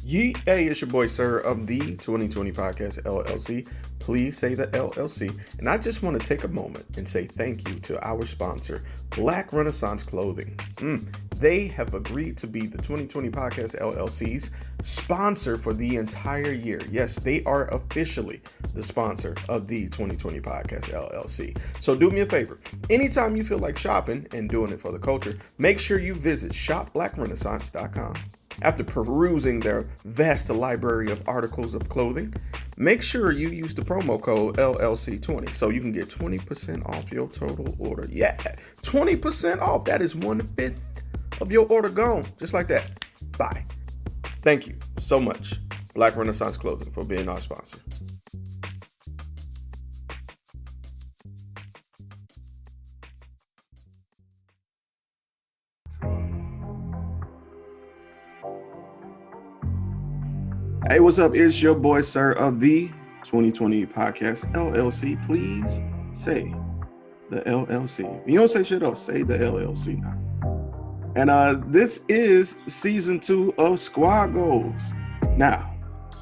Hey, it's your boy Sirr of the 2020 Podcast LLC. Please say the LLC. And I just want to take a moment and say thank you to our sponsor, Black Renaissance Clothing. They have agreed to be the 2020 Podcast LLC's sponsor for the entire year. Yes, they are officially the sponsor of the 2020 Podcast LLC. So do me a favor. Anytime you feel like shopping and doing it for the culture, make sure you visit shopblackrenaissance.com. After perusing their vast library of articles of clothing, make sure you use the promo code LLC20 so you can get 20% off your total order. Yeah, 20% off. That is 1/5 of your order gone. Just like that. Bye. Thank you so much, Black Renaissance Clothing, for being our sponsor. Hey, what's up? It's your boy, Sirr of the 2020 Podcast LLC. Please say the LLC. If you don't say shit else, say the LLC now. And this is season 2 of SquadGoals. Now,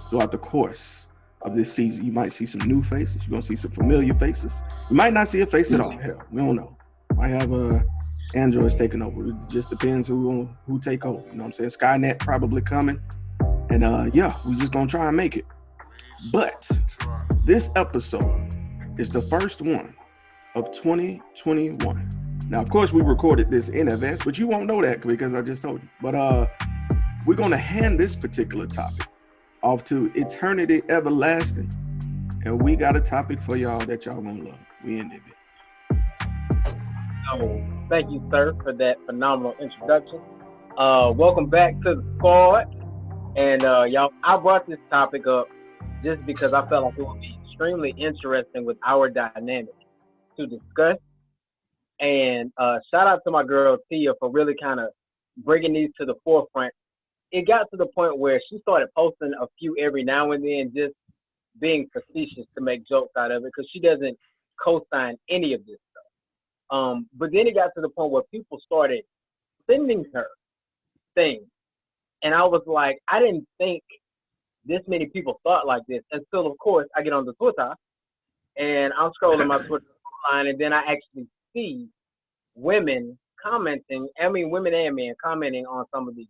throughout the course of this season, you might see some new faces. You're going to see some familiar faces. You might not see a face at all. Hell, we don't know. Might have androids taking over. It just depends who take over. You know what I'm saying? Skynet probably coming. And yeah, we just gonna try and make it. But this episode is the first one of 2021. Now, of course, we recorded this in advance, but you won't know that because I just told you. But we're gonna hand this particular topic off to Eterniti Everlasting. And we got a topic for y'all that y'all gonna love. We in it. So, thank you, sir, for that phenomenal introduction. Welcome back to the squad. And y'all, I brought this topic up just because I felt like it would be extremely interesting with our dynamic to discuss. And shout out to my girl Tia for really kind of bringing these to the forefront. It got to the point where she started posting a few every now and then, just being facetious to make jokes out of it, because she doesn't co-sign any of this stuff. But then it got to the point where people started sending her things. And I was like, I didn't think this many people thought like this until, of course, I get on the Twitter and I'm scrolling my Twitter line, and then I actually see women commenting, women and men commenting on some of these.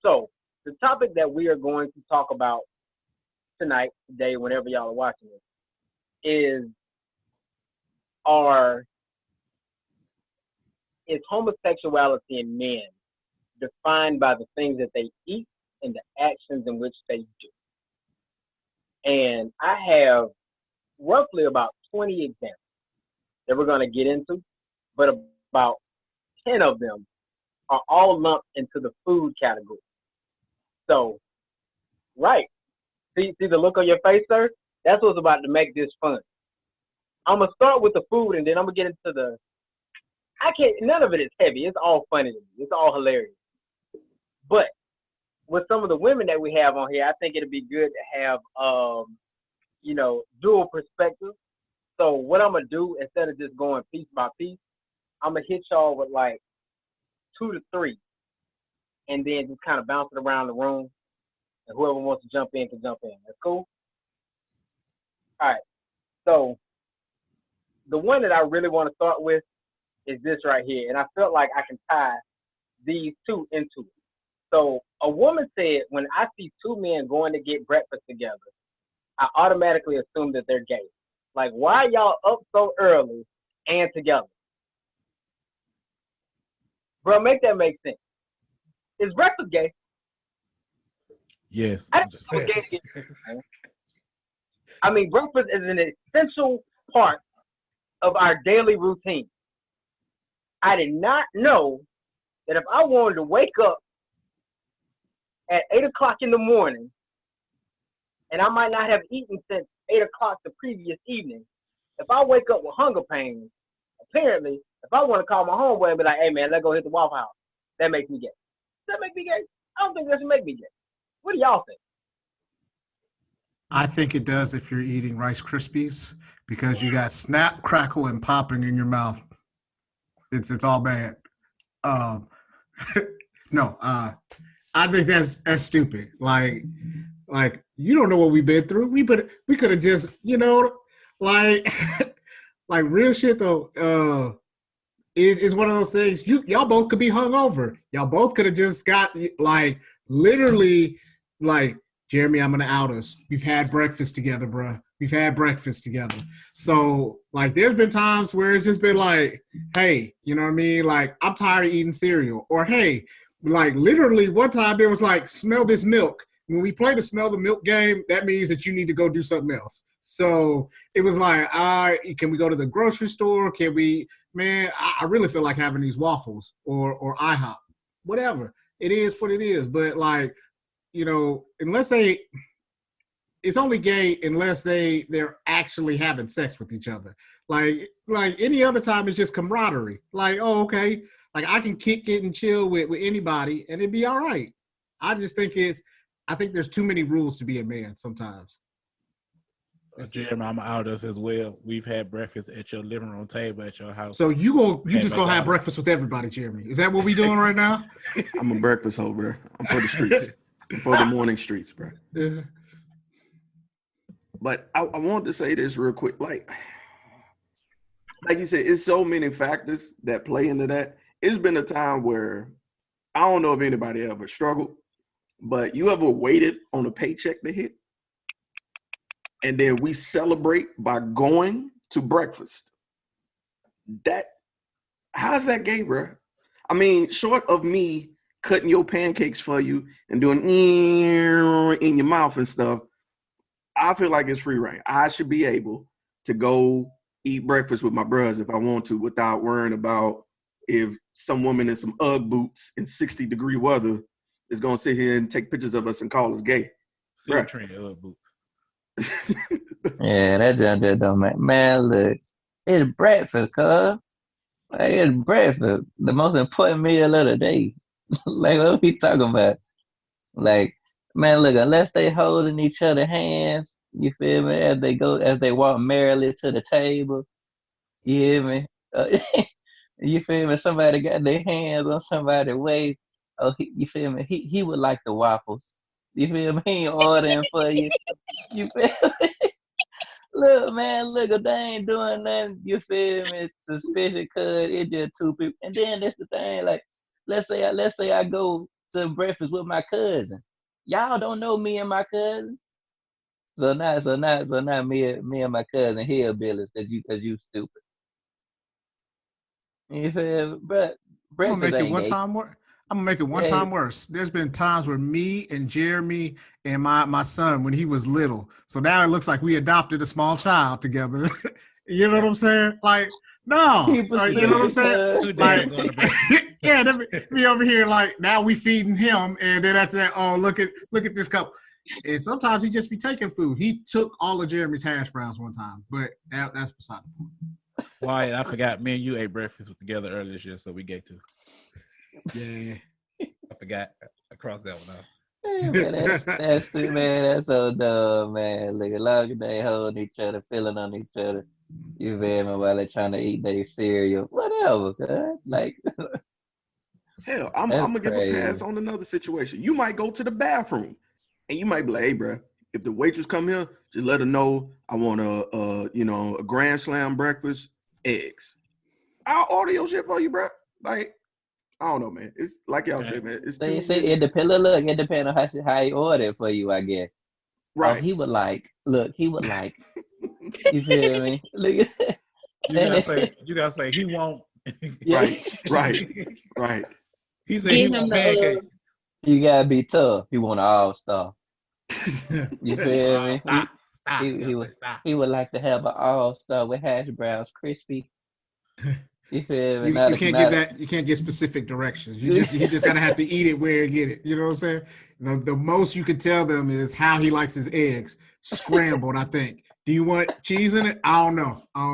So the topic that we are going to talk about tonight, today, whenever y'all are watching it, is homosexuality in men defined by the things that they eat and the actions in which they do. And I have roughly about 20 examples that we're going to get into, but about 10 of them are all lumped into the food category. So, right. See the look on your face, sir? That's what's about to make this fun. I'm going to start with the food, and then I'm going to get into none of it is heavy. It's all funny to me. It's all hilarious. But with some of the women that we have on here, I think it'd be good to have, dual perspective. So what I'm going to do, instead of just going piece by piece, I'm going to hit y'all with like 2 to 3, and then just kind of bounce it around the room. And whoever wants to jump in can jump in. That's cool? All right. So the one that I really want to start with is this right here. And I felt like I can tie these two into it. So a woman said, when I see 2 men going to get breakfast together, I automatically assume that they're gay. Like, why y'all up so early and together? Bro, make that make sense. Is breakfast gay? Yes. I mean, breakfast is an essential part of our daily routine. I did not know that if I wanted to wake up at 8 o'clock in the morning, and I might not have eaten since 8 o'clock the previous evening, if I wake up with hunger pains, apparently, if I want to call my homeboy and be like, hey man, let's go hit the Waffle House, that makes me gay. Does that make me gay? I don't think that should make me gay. What do y'all think? I think it does if you're eating Rice Krispies, because you got snap, crackle, and popping in your mouth. It's all bad. No, I think that's stupid. Like you don't know what we've been through. We could have just, like like real shit though. Is one of those things. Y'all both could be hungover. Y'all both could have just got like literally like, Jeremy, I'm gonna out us. We've had breakfast together, bro. We've had breakfast together. So like, there's been times where it's just been like, hey, you know what I mean? Like, I'm tired of eating cereal. Or hey, like literally one time it was like, smell this milk. When we play the smell the milk game, that means that you need to go do something else. So it was like, can we go to the grocery store? Can we, man, I really feel like having these waffles or IHOP, whatever. It is what it is. But like, unless it's only gay unless they're actually having sex with each other. Like any other time, it's just camaraderie. Like, oh, okay. Like I can kick it and chill with anybody and it'd be all right. I just think I think there's too many rules to be a man sometimes. Jeremy, I'm out us as well. We've had breakfast at your living room table at your house. So you just gonna have breakfast with everybody, Jeremy? Is that what we doing right now? I'm a breakfast hoe, bro. I'm for the streets. I'm for the morning streets, bro. Yeah. But I wanted to say this real quick. Like you said, it's so many factors that play into that. It's been a time where I don't know if anybody ever struggled, but you ever waited on a paycheck to hit? And then we celebrate by going to breakfast. How's that gay, bro? I mean, short of me cutting your pancakes for you and doing in your mouth and stuff, I feel like it's free reign. I should be able to go eat breakfast with my brothers if I want to without worrying about if some woman in some Ugg boots in 60-degree weather is going to sit here and take pictures of us and call us gay. Train Ugg boots. Yeah, that don't make man. Look, it's breakfast, cuz. Like, it's breakfast, the most important meal of the day. Like, what we talking about? Like, man, look, unless they holding each other hands, you feel me? As they walk merrily to the table, you hear me? You feel me? Somebody got their hands on somebody's waist. Oh, you feel me? He would like the waffles. You feel me? He ain't ordering for you. You feel me? Look, man, look, if they ain't doing nothing, you feel me, suspicious, cuz it's just two people. And then that's the thing, like, let's say I go to breakfast with my cousin. Y'all don't know me and my cousin. So not me and my cousin hillbillies cause you stupid. You feel me? But I'm gonna breakfast make it ain't one gay. time worse. I'm gonna make it one time worse. There's been times where me and Jeremy and my son when he was little. So now it looks like we adopted a small child together. You know what I'm saying? Like, no, like, you know what I'm saying? Like, yeah, me over here like now we feeding him, and then after that, oh look at this couple. And sometimes he just be taking food. He took all of Jeremy's hash browns one time, but that's beside the point. Wyatt, I forgot. Me and you ate breakfast together earlier this year, so we gay too. Yeah. I forgot. I crossed that one out. Yeah, man, that's stupid, man. That's so dumb, man. Look, as long as they holding each other, feeling on each other, you feel me, while they're trying to eat their cereal, whatever, man. Like, hell, I'm gonna give a pass on another situation. You might go to the bathroom, and you might be like, "Hey, bro, if the waitress come here, just let her know I want a Grand Slam breakfast, eggs. I'll order your shit for you, bro." Like, I don't know, man. It's like y'all said, man. It's too. It depends. Look, it depends on how he order it for you, I guess. Right. Oh, he would like. You feel me? Look. You gotta say he won't. Right. He said he want pancake. You gotta be tough. He want an all-star. You feel me? He would like to have an all-star with hash browns, crispy. You feel me? You can't get that. You can't get specific directions. You just gotta have to eat it where you get it. You know what I'm saying? The most you can tell them is how he likes his eggs scrambled. I think. Do you want cheese in it? I don't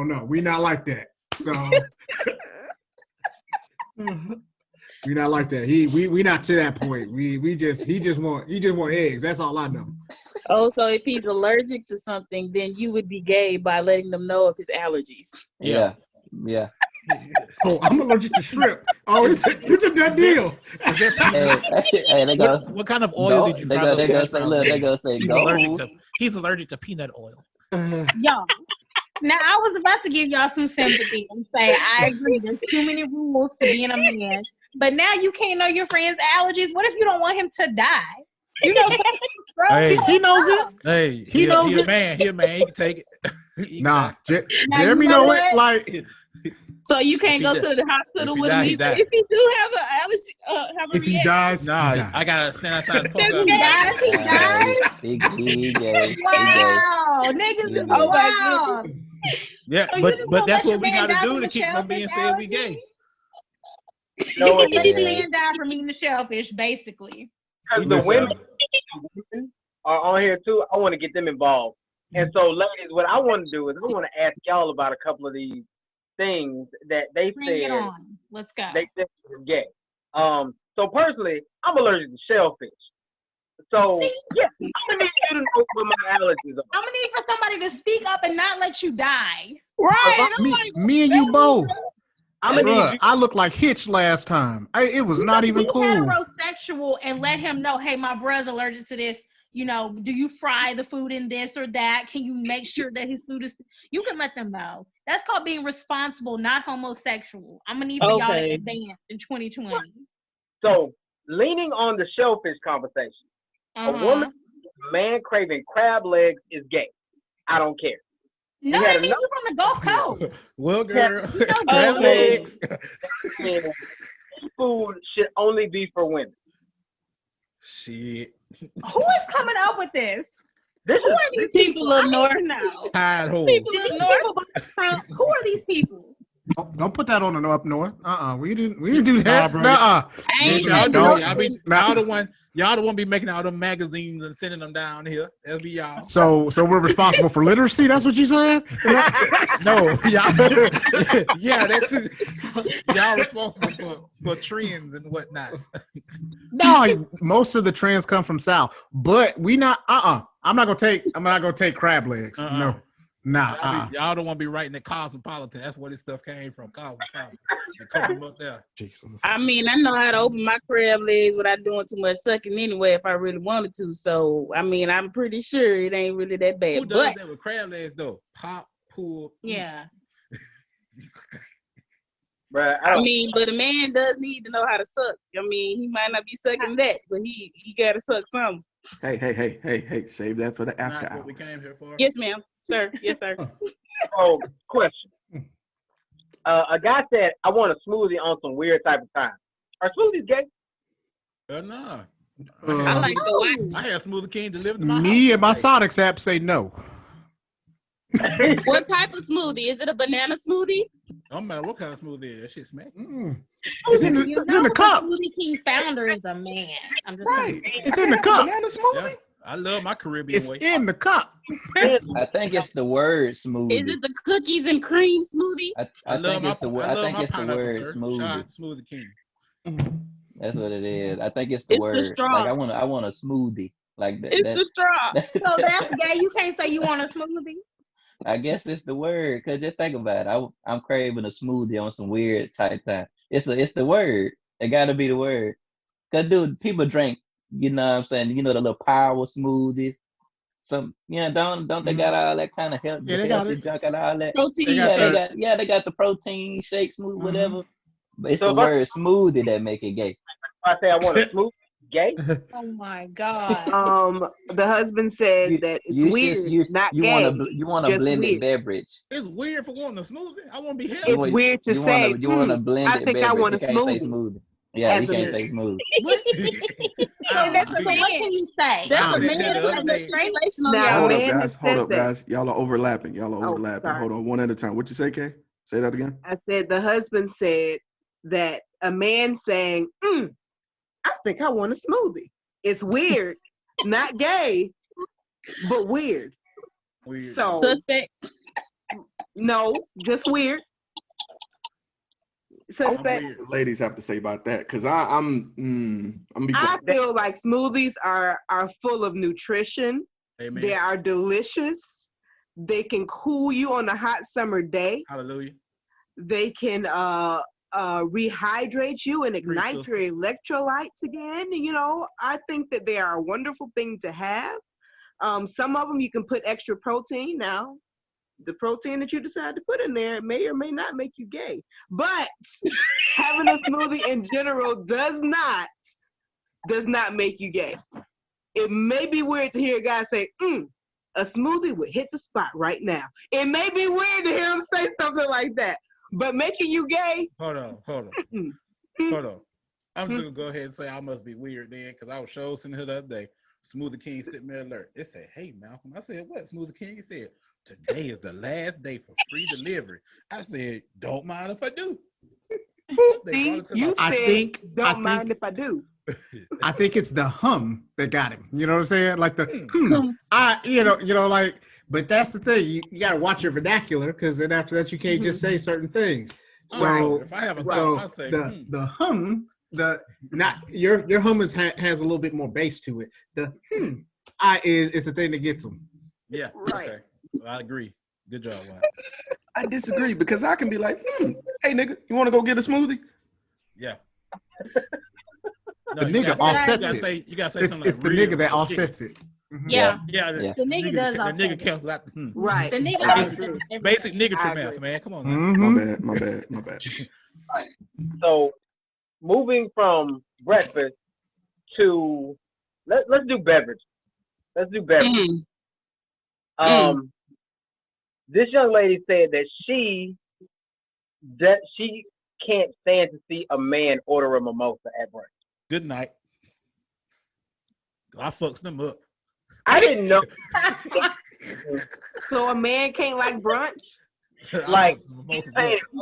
know. We not like that. So we not like that. We not to that point. He just want eggs. That's all I know. Oh, so if he's allergic to something, then you would be gay by letting them know of his allergies. Yeah. Oh, I'm allergic to shrimp. Oh, it's a done deal. Hey, they go. What kind of oil did you fry those They go hash say, browns look, in? they go say, gold. He's allergic to peanut oil. Y'all. Now, I was about to give y'all some sympathy and say, I agree, there's too many rules to being a man. But now you can't know your friend's allergies. What if you don't want him to die? You know, Hey, he knows it. Hey, He knows he it. He a man. He can take it. Nah, Now, Jeremy you know know it. what? Like, So you can't If go he to the hospital if he with die, him he either. die. If he do have an allergy, have a if he reaction. dies, Nah, he dies. I gotta stand outside the punk up. He dies, he dies. He gay. Wow, niggas He is gay. Oh my wild. Yeah, So you but just gonna that's let what we your man gotta die do from to a keep from being shellfish said we allergy? gay. You know what? Let your Yeah. man die from eating the shellfish, basically. Because the Listen. women are on here too. I want to get them involved. And so, ladies, what I want to do is I want to ask y'all about a couple of these things that they Bring it said on. Let's go. they said was gay. So personally, I'm allergic to shellfish. So yeah, I'm gonna need you to know what my allergies are. I'm gonna need for somebody to speak up and not let you die. Right. I'm me, like, me and you both. I'm gonna need Bruh, you. I look like Hitch last time. It was not even Be cool. heterosexual and let him know, hey, my brother's allergic to this. You know, do you fry the food in this or that? Can you make sure that his food is? You can let them know. That's called being responsible, not homosexual. I'm gonna need for y'all to Okay. advance in 2020. So leaning on the shellfish conversation, a woman, a man craving crab legs is gay. I don't care. No, We had that means you from the Gulf Coast. Well, girl, know, crab okay. legs. And food should only be for women. Shit. Who is coming up with this? This Who is are these People people? up I north. need to know. Tired hole. People Did up these north. people vote for Trump? Who are these people? Don't put that on the up north. We didn't do that. bro. Nuh-uh. I ain't Y'all saying Don't. no. y'all the one be making all them magazines and sending them down here. That'll be y'all. So we're responsible for literacy. That's what you said. No, y'all. Yeah, that's y'all responsible for trends and whatnot. No, most of the trends come from South, but we not. I'm not gonna take crab legs. No, nah. Y'all don't want to be writing the Cosmopolitan. That's where this stuff came from. Cosmopolitan. They come from up there. Jesus. I mean, I know how to open my crab legs without doing too much sucking anyway if I really wanted to. So, I mean, I'm pretty sure it ain't really that bad. Who does But that with crab legs though? Pop, pull. Yeah. bruh, I mean, but a man does need to know how to suck. I mean, he might not be sucking that, but he got to suck some. Hey, save that for the after Not what we hours. came here for. Yes, ma'am. Sir. Yes, sir. So, question. A guy said, I want a smoothie on some weird type of time. Are smoothies gay? Nah. I like the watch. I had Smoothie King delivered to my house. Me and my Sonics app say no. What type of smoothie? Is it a banana smoothie? Don't matter what kind of smoothie it is. That shit smack. It's in You the know cup. The Smoothie King founder is a man. I'm just Right. saying. It's in the cup. Banana smoothie? Yeah, I love my Caribbean It's way. in the cup. I think it's the word smoothie. Is it the cookies and cream smoothie? I think it's the word. I think it's the pineapple, word sir. smoothie. Shout out to Smoothie King. That's what it is. I think it's the It's the word. straw. Like I want a smoothie. Like that. It's the straw. So that's gay. You can't say you want a smoothie. I guess it's the word. Cause just think about it. I'm craving a smoothie on some weird type time. It's the word. It gotta be the word. Cause dude, people drink. You know what I'm saying? You know the little power smoothies. Some don't they got all that kind of healthy, Yeah, they got healthy it. junk and all that. Protein They got shake. that. They got the protein shake smoothie, whatever. But it's So the if I- word smoothie that make it gay. I say I want a smoothie, gay? Oh my God. The husband said that it's weird, not gay. You want a just blended weird. beverage. It's weird for wanting a smoothie. I want to be healthy. It's weird to say. You want a blended I think beverage. I want You a can't say smoothie. smoothie. Yeah, As you a can't man. say smoothie. So what can you say? That's I a said man that the putting other the day. stipulation on Now, y'all. Hold a up, man guys. has Hold said up, that. guys. Y'all are overlapping. sorry. Hold on, one at a time. What you say, Kay? Say that again. I said the husband said that a man saying, I think I want a smoothie. It's weird, not gay, but weird. Weird. So Suspect. no, just weird. Suspect. Weird. Ladies have to say about that because I'm be I feel like smoothies are full of nutrition. Amen. They are delicious. They can cool you on a hot summer day. Hallelujah. They can rehydrate you and ignite your electrolytes again. You know, I think that they are a wonderful thing to have. Some of them you can put extra protein. Now, the protein that you decide to put in there may or may not make you gay. But having a smoothie in general does not make you gay. It may be weird to hear a guy say, a smoothie would hit the spot right now. It may be weird to hear him say something like that. But making you gay? Hold on. I'm just gonna go ahead and say I must be weird then, because I was sitting here the other day. Smoothie King sent me an alert. It said, "Hey Malcolm." I said, "What?" Smoothie King? He said, "Today is the last day for free delivery." I said, "Don't mind if I do." See, you said, "Don't mind if I do." I think it's the hum that got him. You know what I'm saying? Like the like. But that's the thing. You got to watch your vernacular, because then after that you can't just say certain things. So if I have a song, I say the hum. Your hum has a little bit more bass to it. The is the thing that gets them. Yeah. Right. Okay. I agree. Good job, Wyatt. I disagree, because I can be like, hey nigga, you want to go get a smoothie? Yeah. The nigga offsets it. You gotta say It's something. the nigga that offsets it. Yeah. The nigga does offset the nigga it. cancels out. Right. The nigga Basic niggatry math, man. Come on. My bad. So, moving from breakfast to let's do beverage. Let's do beverage. This young lady said that she can't stand to see a man order a mimosa at brunch. Good night. I fucks them up. I didn't know. So a man can't like brunch? Like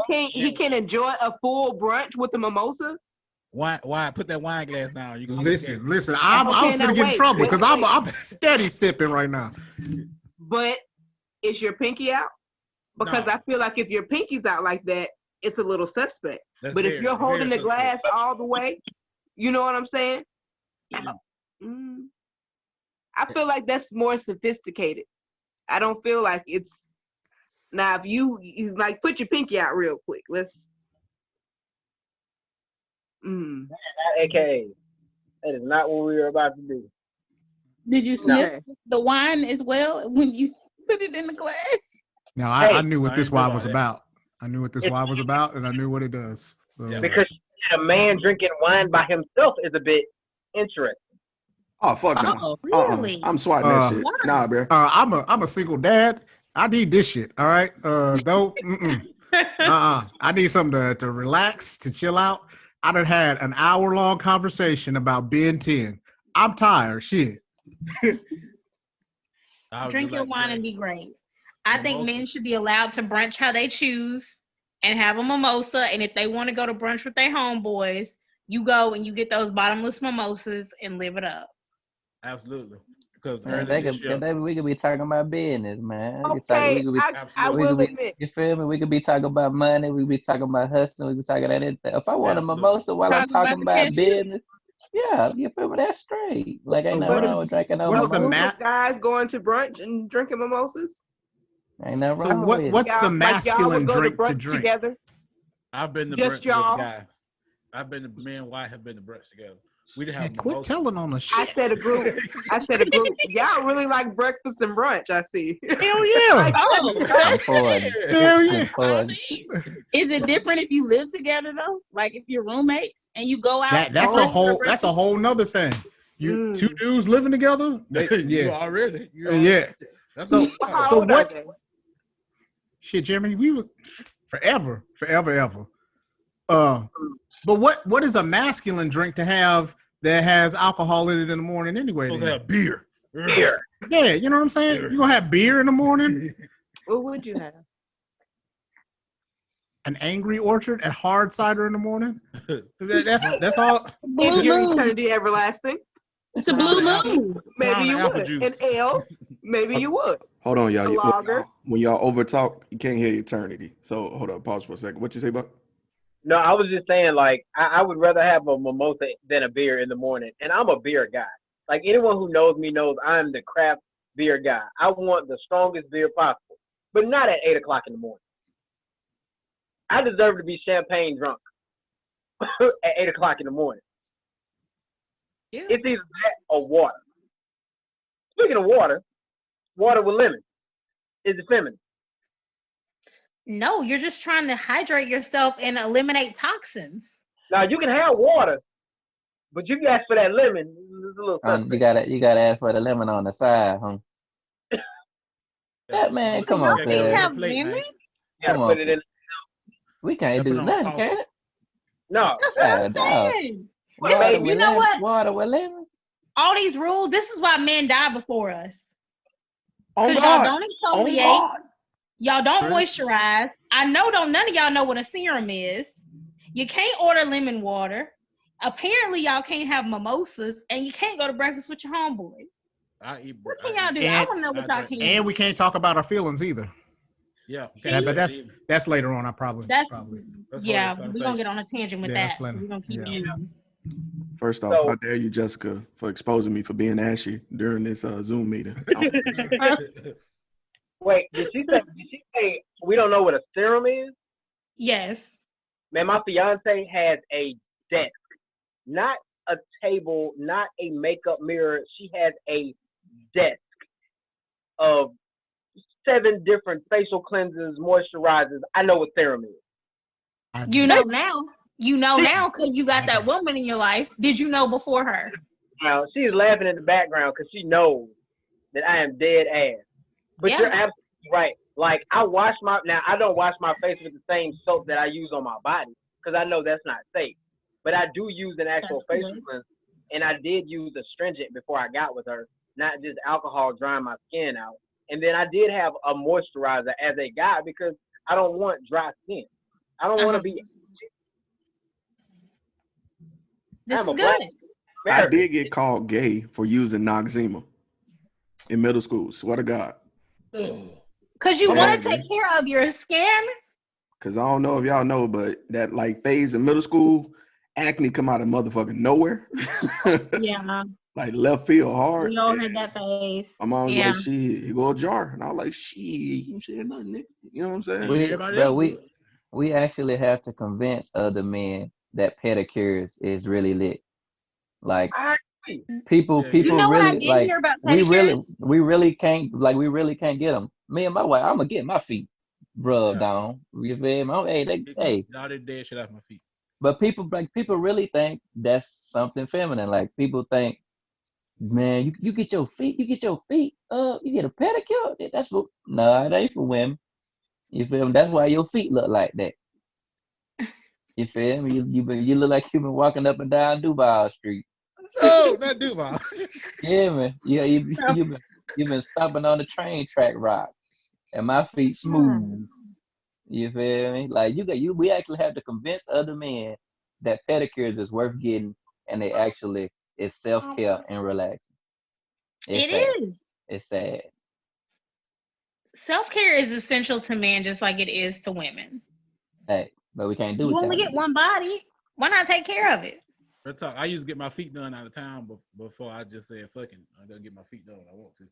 he can enjoy a full brunch with a mimosa? Why put that wine glass down? Listen. I'm gonna get in trouble because I'm steady sipping right now. But is your pinky out? Because I feel like if your pinky's out like that, it's a little suspect. But if you're holding the glass all the way, you know what I'm saying? I feel like that's more sophisticated. I don't feel like it's now. If you like, put your pinky out real quick. Let's. AKA, that is not what we were about to do. Did you sniff the wine as well when you put it in the glass? No, I knew what this wine was about. I knew what this wine was about, and I knew what it does. So. Because a man drinking wine by himself is a bit interesting. Oh fuck no! Really? I'm swatting that shit. Nah, bro. I'm a single dad. I need this shit. All right. Don't. I need something to relax, to chill out. I done had an hour-long conversation about Ben 10. I'm tired. Shit. Drink your wine and be great. I think men should be allowed to brunch how they choose and have a mimosa. And if they want to go to brunch with their homeboys, you go and you get those bottomless mimosas and live it up. Absolutely. Because we could be talking about business, man. Okay, I will admit. You feel me? We could be talking about money. We could be talking about hustling. We could be talking about anything. If I want a mimosa while I'm talking about business, yeah, you feel me? That's straight. Like, ain't nothing wrong with drinking no mimosa. Guys going to brunch and drinking mimosas? Ain't nothing wrong with it. What's the masculine drink to drink? Together? I've been to Just brunch y'all? with guys. Me and Wyatt have been to brunch together. We didn't have quit telling on the shit. I said a group. Y'all really like breakfast and brunch, I see. Hell yeah. Hell yeah. Is it different if you live together though? Like if you're roommates and you go out? That's a whole nother thing. You two dudes living together? You already. Yeah. So what? Shit, Jeremy, we were forever. But what is a masculine drink to have that has alcohol in it in the morning anyway? Supposed to have beer. Yeah, you know what I'm saying? You're gonna have beer in the morning? What would you have? An Angry Orchard and hard cider in the morning? That's all. If your eternity everlasting. It's a blue moon. Maybe you would. An ale. Maybe you would. Hold on, y'all. When y'all over talk, you can't hear eternity. So hold on, pause for a second. What you say, Buck? No, I was just saying, like, I would rather have a mimosa than a beer in the morning. And I'm a beer guy. Like, anyone who knows me knows I'm the craft beer guy. I want the strongest beer possible, but not at 8 o'clock in the morning. I deserve to be champagne drunk at 8 o'clock in the morning. Yeah. It's either that or water. Speaking of water with lemon is it feminine? No, you're just trying to hydrate yourself and eliminate toxins. Now you can have water, but you ask for that lemon. It's a little suspect. You gotta ask for the lemon on the side, huh? That man, come on, Y'all can't Ted. have lemon? You gotta Come put on. it in. We can't Put do on nothing, sauce. can it? No. That's what I'm dog. saying. Water You with know lemon. what? Water with lemon. All these rules, this is why men die before us. On Because y'all God. don't On exfoliate. God. Y'all don't Chris. moisturize. I know none of y'all know what a serum is. You can't order lemon water. Apparently, y'all can't have mimosas, and you can't go to breakfast with your homeboys. I eat. What can y'all do? I And- want to know what y'all drink- can And do. we can't talk about our feelings either. Yeah, Yeah, but that's later on. That's probably. yeah, we're gonna get on a tangent with Yeah, that. that's So later. we're gonna keep Yeah. going. First off, how dare you, Jessica, for exposing me for being ashy during this Zoom meeting? Wait, did she say we don't know what a serum is? Yes. Man, my fiance has a desk, not a table, not a makeup mirror. She has a desk of 7 different facial cleansers, moisturizers. I know what serum is. You know now. You know now because you got that woman in your life. Did you know before her? Now, she's laughing in the background because she knows that I am dead ass. But Yeah. you're absolutely right. Like, I don't wash my face with the same soap that I use on my body because I know that's not safe. But I do use an actual facial cleanser, and I did use astringent before I got with her, not just alcohol drying my skin out. And then I did have a moisturizer as a guy because I don't want dry skin. I don't want to be. This I'm is a black good. I American. did get called gay for using Noxzema in middle school. Swear to God. Because you Yeah, want to man. take care of your skin. Because I don't know if y'all know, but that like phase in middle school, acne come out of motherfucking nowhere. Yeah. Like left field hard. We all had that phase. My mom was Yeah. like, shit, you go a jar. And I was like, shit, you said nothing, nigga. You know what I'm saying? We actually have to convince other men that pedicures is really lit. Like people You know what I really did like. hear about We pedicures? really can't get them. Me and my wife, I'm gonna get my feet rubbed on. You feel me? Hey. Y'all did dead shit off my feet. But people really think that's something feminine. Like people think, man, you get your feet, you get a pedicure. That's what no, it ain't for women. You feel me? That's why your feet look like that. You feel me? You look like you've been walking up and down Duval Street. No, not Duval. Yeah, man. Yeah, you've been stopping on the train track rock, and my feet smooth. You feel me? Like we actually have to convince other men that pedicures is worth getting, and they actually is self-care and relaxing. It is. It's sad. Self-care is essential to men just like it is to women. Hey, but we can't do it. You only get one body. Why not take care of it? Real talk. I used to get my feet done out of town before I just said, fucking, I'm going to get my feet done when I want to.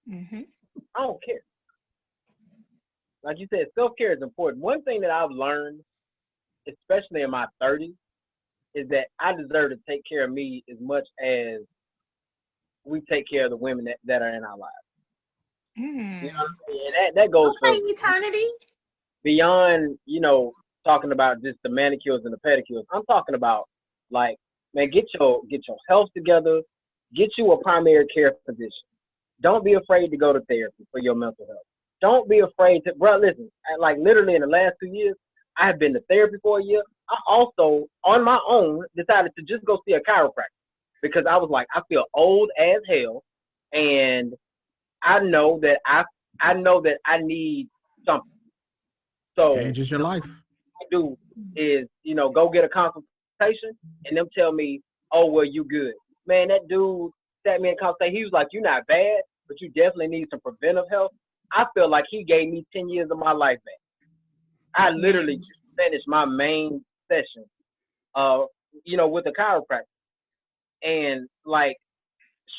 Mm-hmm. I don't care. Like you said, self-care is important. One thing that I've learned, especially in my 30s, is that I deserve to take care of me as much as we take care of the women that are in our lives. You know what I'm saying? And that goes for Eterniti. beyond, talking about just the manicures and the pedicures. I'm talking about, like, man, get your health together. Get you a primary care physician. Don't be afraid to go to therapy for your mental health. Don't be afraid to, bro, listen, like literally in the last 2 years, I have been to therapy for a year. I also, on my own, decided to just go see a chiropractor because I was like, I feel old as hell, and I know that I need something. So changes your life. What I do is, go get a consultation and them tell me, oh, well, you good. Man, that dude sat me in consultation. He was like, you're not bad, but you definitely need some preventive health. I feel like he gave me 10 years of my life back. I literally just finished my main session, with a chiropractor. And like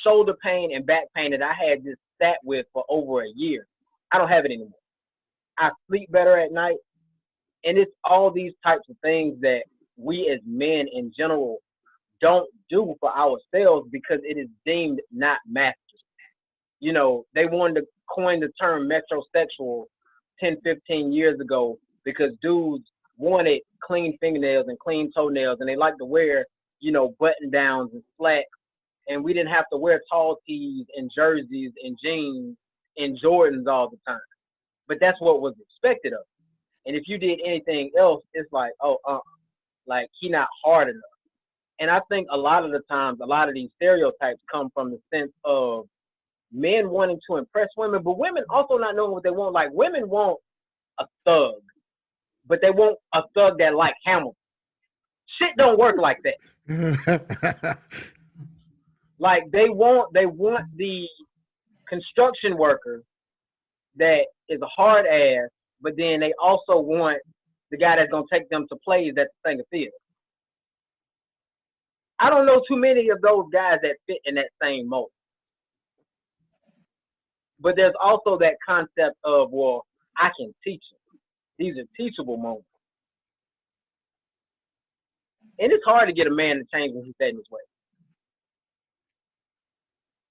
shoulder pain and back pain that I had just sat with for over a year, I don't have it anymore. I sleep better at night. And it's all these types of things that we as men in general don't do for ourselves because it is deemed not masculine. You know, they wanted to coin the term metrosexual 10, 15 years ago because dudes wanted clean fingernails and clean toenails, and they like to wear, you know, button downs and slacks, and we didn't have to wear tall tees and jerseys and jeans and Jordans all the time. But that's what was expected of us. And if you did anything else, it's like, like he not hard enough. And I think a lot of the times, a lot of these stereotypes come from the sense of men wanting to impress women, but women also not knowing what they want. Like, women want a thug, but they want a thug that like Hamilton. Shit don't work like that. Like, they want the construction worker that is a hard ass, but then they also want the guy that's gonna take them to plays at the Singer Theater. I don't know too many of those guys that fit in that same mold. But there's also that concept of, well, I can teach them. These are teachable moments. And it's hard to get a man to change when he's set in his way.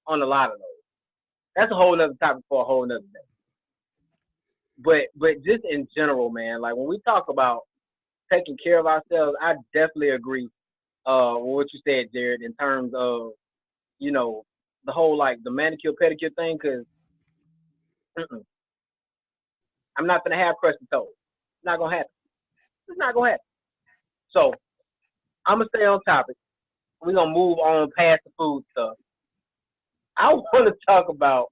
On a lot of those. That's a whole other topic for a whole other day. But just in general, man, like when we talk about taking care of ourselves, I definitely agree with what you said, Jared, in terms of, you know, the whole like the manicure pedicure thing, because I'm not gonna have crusty toes. It's not gonna happen. It's not gonna happen. So I'm gonna stay on topic. We're gonna move on past the food stuff. I want to talk about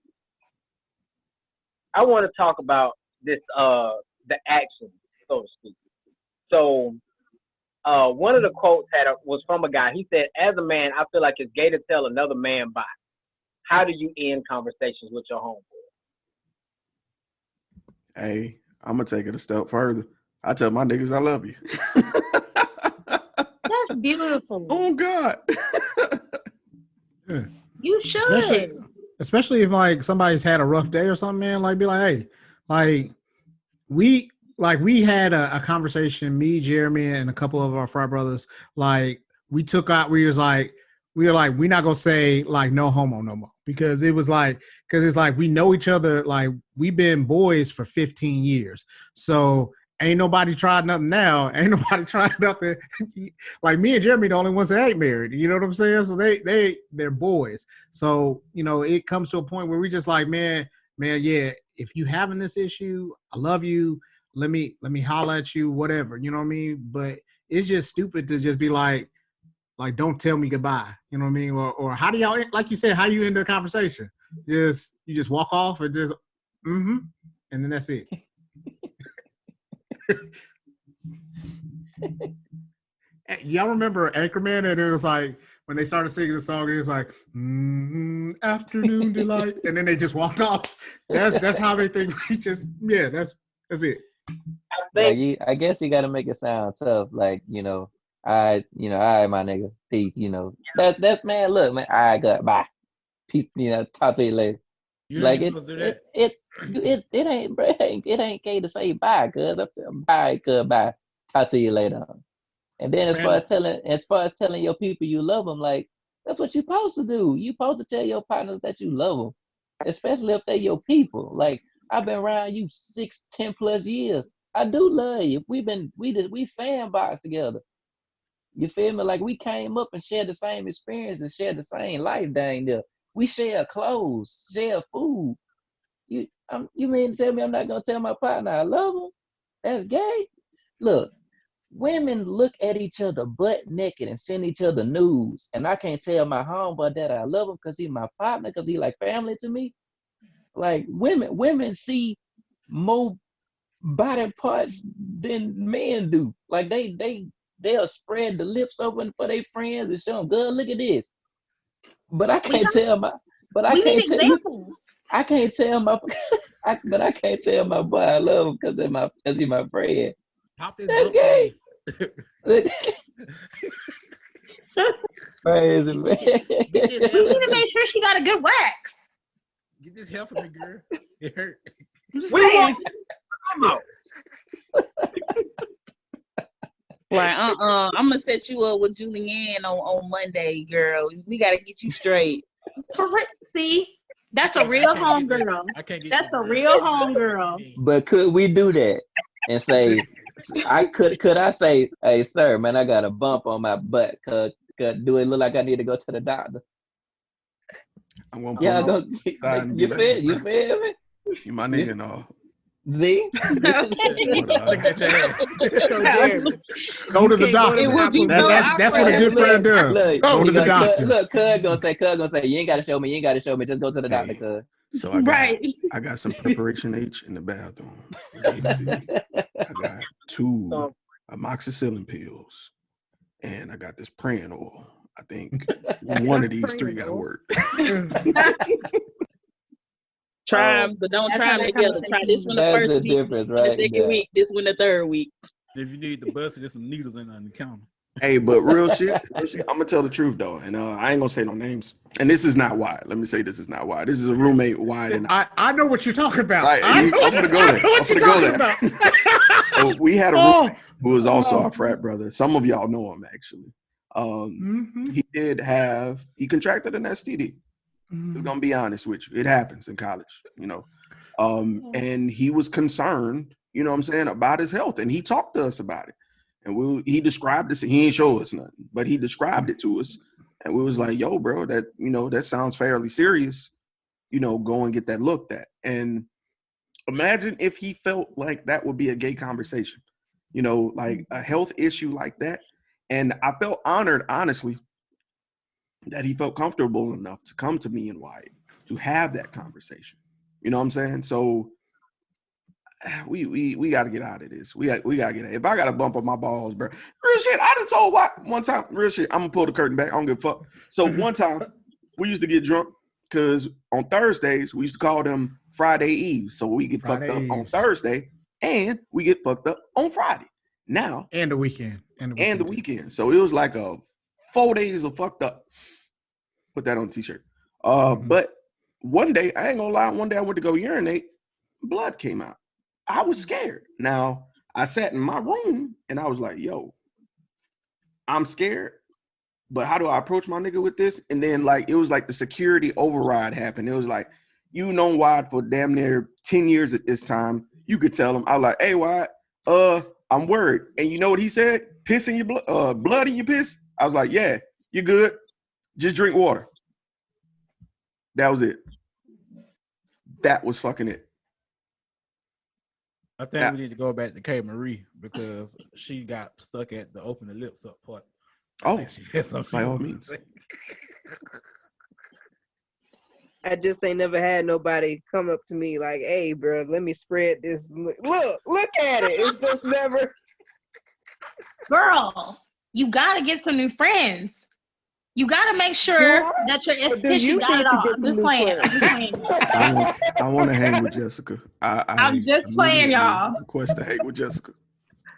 this the action, so to speak. So one of the quotes was from a guy. He said, "As a man, I feel like it's gay to tell another man bye. How do you end conversations with your homeboy?" Hey, I'm gonna take it a step further. I tell my niggas I love you. That's beautiful. Oh God. Yeah. You should. Especially if like somebody's had a rough day or something, man. Like, be like, hey, like we had a conversation, me, Jeremy, and a couple of our frat brothers. Like, we were like, we're not gonna say like no homo no more, because it's like we know each other. Like, we've been boys for 15 years, so ain't nobody tried nothing now. Ain't nobody tried nothing. Like, me and Jeremy, the only ones that ain't married. You know what I'm saying? So they're boys. So, you know, it comes to a point where we just like, man, yeah, if you having this issue, I love you. Let me holler at you, whatever. You know what I mean? But it's just stupid to just be like, don't tell me goodbye. You know what I mean? Or how do y'all, like you said, how you end the conversation? You just walk off and just, and then that's it. Y'all remember Anchorman? And it was like, when they started singing the song, it was like, afternoon delight, and then they just walked off. That's how they think. That's it. I guess you got to make it sound tough, like, all right, my nigga, peace. That's man. Look, man, all right, good, bye, peace. Talk to you later. It ain't, bro. It ain't gay to say bye, cuz. Bye, cuz, bye. Talk to you later. And then as far as telling your people you love them, like, that's what you're supposed to do. You're supposed to tell your partners that you love them, especially if they're your people. Like, I've been around you 10 plus years. I do love you. We sandbox together. You feel me? Like, we came up and shared the same experience and shared the same life dang there. We share clothes, share food. You mean to tell me I'm not gonna tell my partner I love him? That's gay? Look, women look at each other butt naked and send each other nudes, and I can't tell my homeboy that I love him because he's my partner, because he like family to me. Like, women see more body parts than men do. Like, they'll spread the lips open for their friends and show them, girl, look at this. But I can't tell my. But I can't tell examples. I can't tell my. But I can't tell my boy I love him because he's my friend. That's gay. Crazy, man. We need to make sure she got a good wax. Get this hair for me, girl. It hurt. What do you want? Like, I'm gonna set you up with Julianne on Monday, girl. We gotta get you straight. See, that's a real homegirl. I can't get That's that a girl. real homegirl. But could we do that and say, could I say, hey, sir, man, I got a bump on my butt. Could do it look like I need to go to the doctor? I'm gonna Yeah, pull go. side and be You like, feel me? you my nigga and all. See? Look at your ass. So Jeremy, Go to the can't go to doctor. It would be so That's what a good awkward. friend does. Look, Go to the doctor. Look, cud gonna say, you ain't gotta show me. Just go to the doctor, Hey. cuz. So I got Right. I got some preparation H in the bathroom. I got 2 amoxicillin pills, and I got this praying oil. I think one of these 3 got to work. Try them, but don't That's try how them that together. Try this one the That's first the week, difference, the right? second there. week, this one the third week. If you need the bus, there's some needles on the counter. Hey, but real shit, I'm gonna tell the truth though, and I ain't gonna say no names. And this is not why. Let me say this is not why. This is a roommate wide and I know what you're talking about. right. I know I'm gonna go there. what you're talking about. So we had a Oh. roommate who was also our frat brother. Some of y'all know him actually. Mhm. He contracted an STD. Just gonna be honest with you. It happens in college, you know. And he was concerned, you know what I'm saying, about his health. And he talked to us about it. And he described this. He ain't show us nothing, but he described it to us. And we was like, yo, bro, that sounds fairly serious. Go and get that looked at. And imagine if he felt like that would be a gay conversation, like a health issue like that. And I felt honored, honestly, that he felt comfortable enough to come to me and Wyatt to have that conversation. You know what I'm saying? So we got to get out of this. We got to get out. If I got a bump on my balls, bro, real shit. I done told Wyatt one time, real shit. I'm gonna pull the curtain back. I don't give a fuck. So one time we used to get drunk because on Thursdays we used to call them Friday Eve. So we get fucked up on Thursday and we get fucked up on Friday. Now And the weekend. and the weekend. So it was like 4 days of fucked up. Put that on a t-shirt. But one day, I ain't gonna lie, one day I went to go urinate, blood came out. I was scared. Now, I sat in my room and I was like, yo, I'm scared, but how do I approach my nigga with this? And then it was like the security override happened. It was like, Wyatt for damn near 10 years at this time. You could tell him. I was like, hey, Wyatt, I'm worried. And you know what he said? Piss in your blood in your piss? I was like, yeah, you're good. Just drink water. That was it. That was fucking it. I think we need to go back to KMarie because she got stuck at the open the lips up part. Oh, by all means. I just ain't never had nobody come up to me like, hey, bro, let me spread this. Look at it. It's just never. Girl, you gotta get some new friends. You gotta make sure that your esthetician got it all. I'm just playing. I want to hang with Jessica. I'm just playing, y'all. Request to hang with Jessica.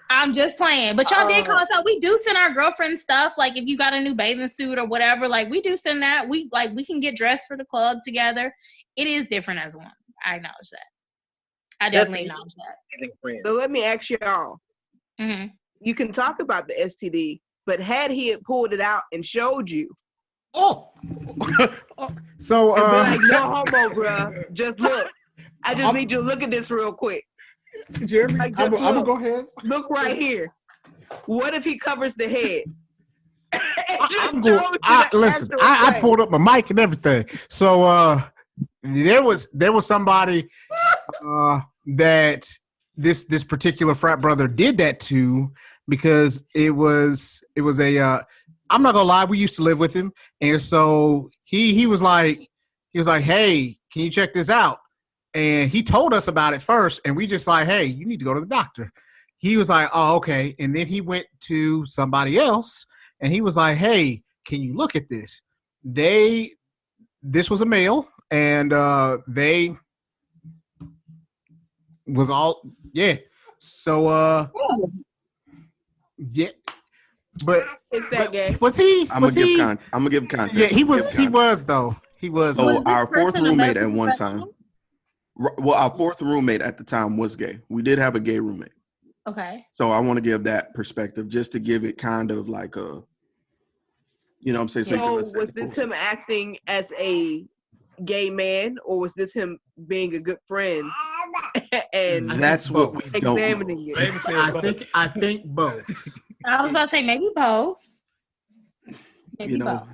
I'm just playing. But y'all did call us out. We do send our girlfriend stuff. Like if you got a new bathing suit or whatever, we do send that. We can get dressed for the club together. It is different as one. I acknowledge that. I definitely acknowledge that. So let me ask y'all. Mm-hmm. You can talk about the STD, but had he had pulled it out and showed you, so and be like, no homo, bro. Just look. I just need you to look at this real quick. Jeremy, I'm gonna go ahead. Look right here. What if he covers the head? Listen, I pulled up my mic and everything. So there was somebody that this particular frat brother did that to, because it was a I'm not gonna lie, we used to live with him, and so he was like, hey, can you check this out? And he told us about it first, and we just like, hey, you need to go to the doctor. He was like, oh, okay. And then he went to somebody else, and he was like, hey, can you look at this? This was a male, and they was all, yeah. So, yeah. But was he? I'm gonna give context. Yeah, he was. He was though. He was. So our fourth roommate at one time. Well, our fourth roommate at the time was gay. We did have a gay roommate. Okay. So I want to give that perspective just to give it kind of like a, you know what I'm saying? So you can So understand was the this full him acting as a gay man, or was this him being a good friend and That's what we don't know. examining it? Baby said I think both. I was about to say maybe both. Maybe You know, both.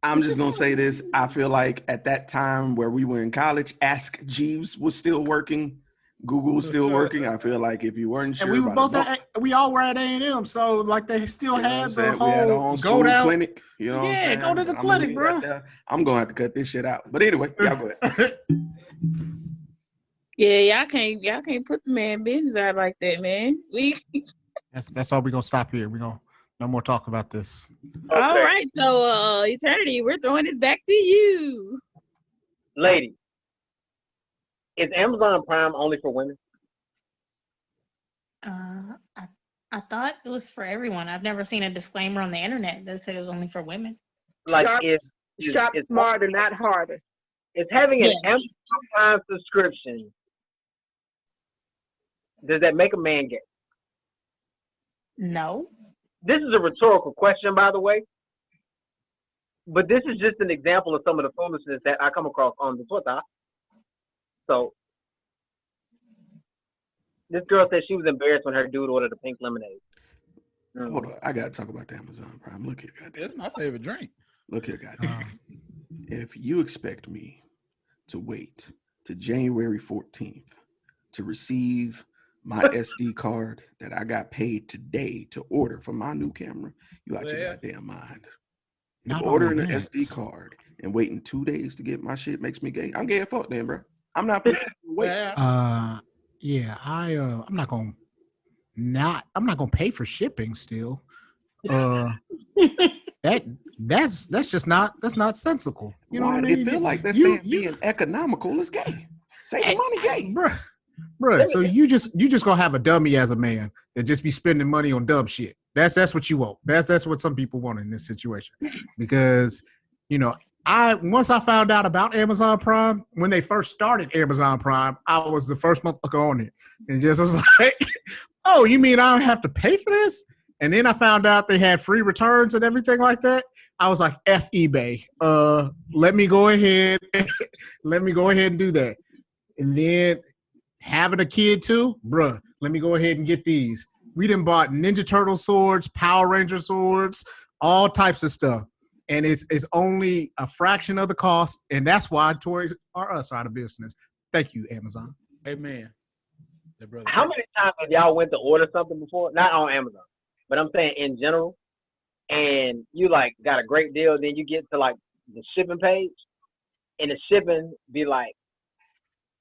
I'm just going to say this. I feel like at that time where we were in college, Ask Jeeves was still working. Google was still working. I feel like if you weren't sure And we were about both we all were at A&M, so like they still you know what I'm had the saying? We had our whole own go school down clinic. You know what I'm Yeah, saying? go to the I'm clinic, gonna leave bro. that there. I'm going to have to cut this shit out. But anyway, y'all go ahead. Yeah, y'all can't put the man business out like that, man. That's all we're gonna stop here. We're gonna no more talk about this. Okay. All right, so Eternity, we're throwing it back to you. Ladies, is Amazon Prime only for women? I thought it was for everyone. I've never seen a disclaimer on the internet that said it was only for women. Like, Shop smarter, not harder. is having an Yes. Amazon Prime subscription, does that make a man gay? No. This is a rhetorical question, by the way. But this is just an example of some of the foolishness that I come across on the Twitter. So, this girl said she was embarrassed when her dude ordered a pink lemonade. Hold on. I got to talk about the Amazon Prime. Look here, goddamn. It's my favorite drink. Look here, goddamn. If you expect me to wait to January 14th to receive my SD card that I got paid today to order for my new camera, you out your goddamn mind. Not Ordering only an that. SD card and waiting 2 days to get my shit makes me gay. I'm gay as fuck then, bro. I'm not gonna wait. Yeah, I'm not gonna pay for shipping still. That's just not sensical. You know what I mean? It feel like that's saying being economical is gay. Save the money, gay. Bruh. So you just gonna have a dummy as a man that just be spending money on dumb shit. That's what you want. That's what some people want in this situation. Because, you know, once I found out about Amazon Prime, when they first started Amazon Prime, I was the first motherfucker on it. And just was like, oh, you mean I don't have to pay for this? And then I found out they had free returns and everything like that. I was like, F eBay. Let me go ahead and do that. And then having a kid too, bruh, let me go ahead and get these. We done bought Ninja Turtle swords, Power Ranger swords, all types of stuff. And it's only a fraction of the cost. And that's why Toys R Us are out of business. Thank you, Amazon. Amen. How many times have y'all went to order something before? Not on Amazon, but I'm saying in general. And you like got a great deal, then you get to like the shipping page, and the shipping be like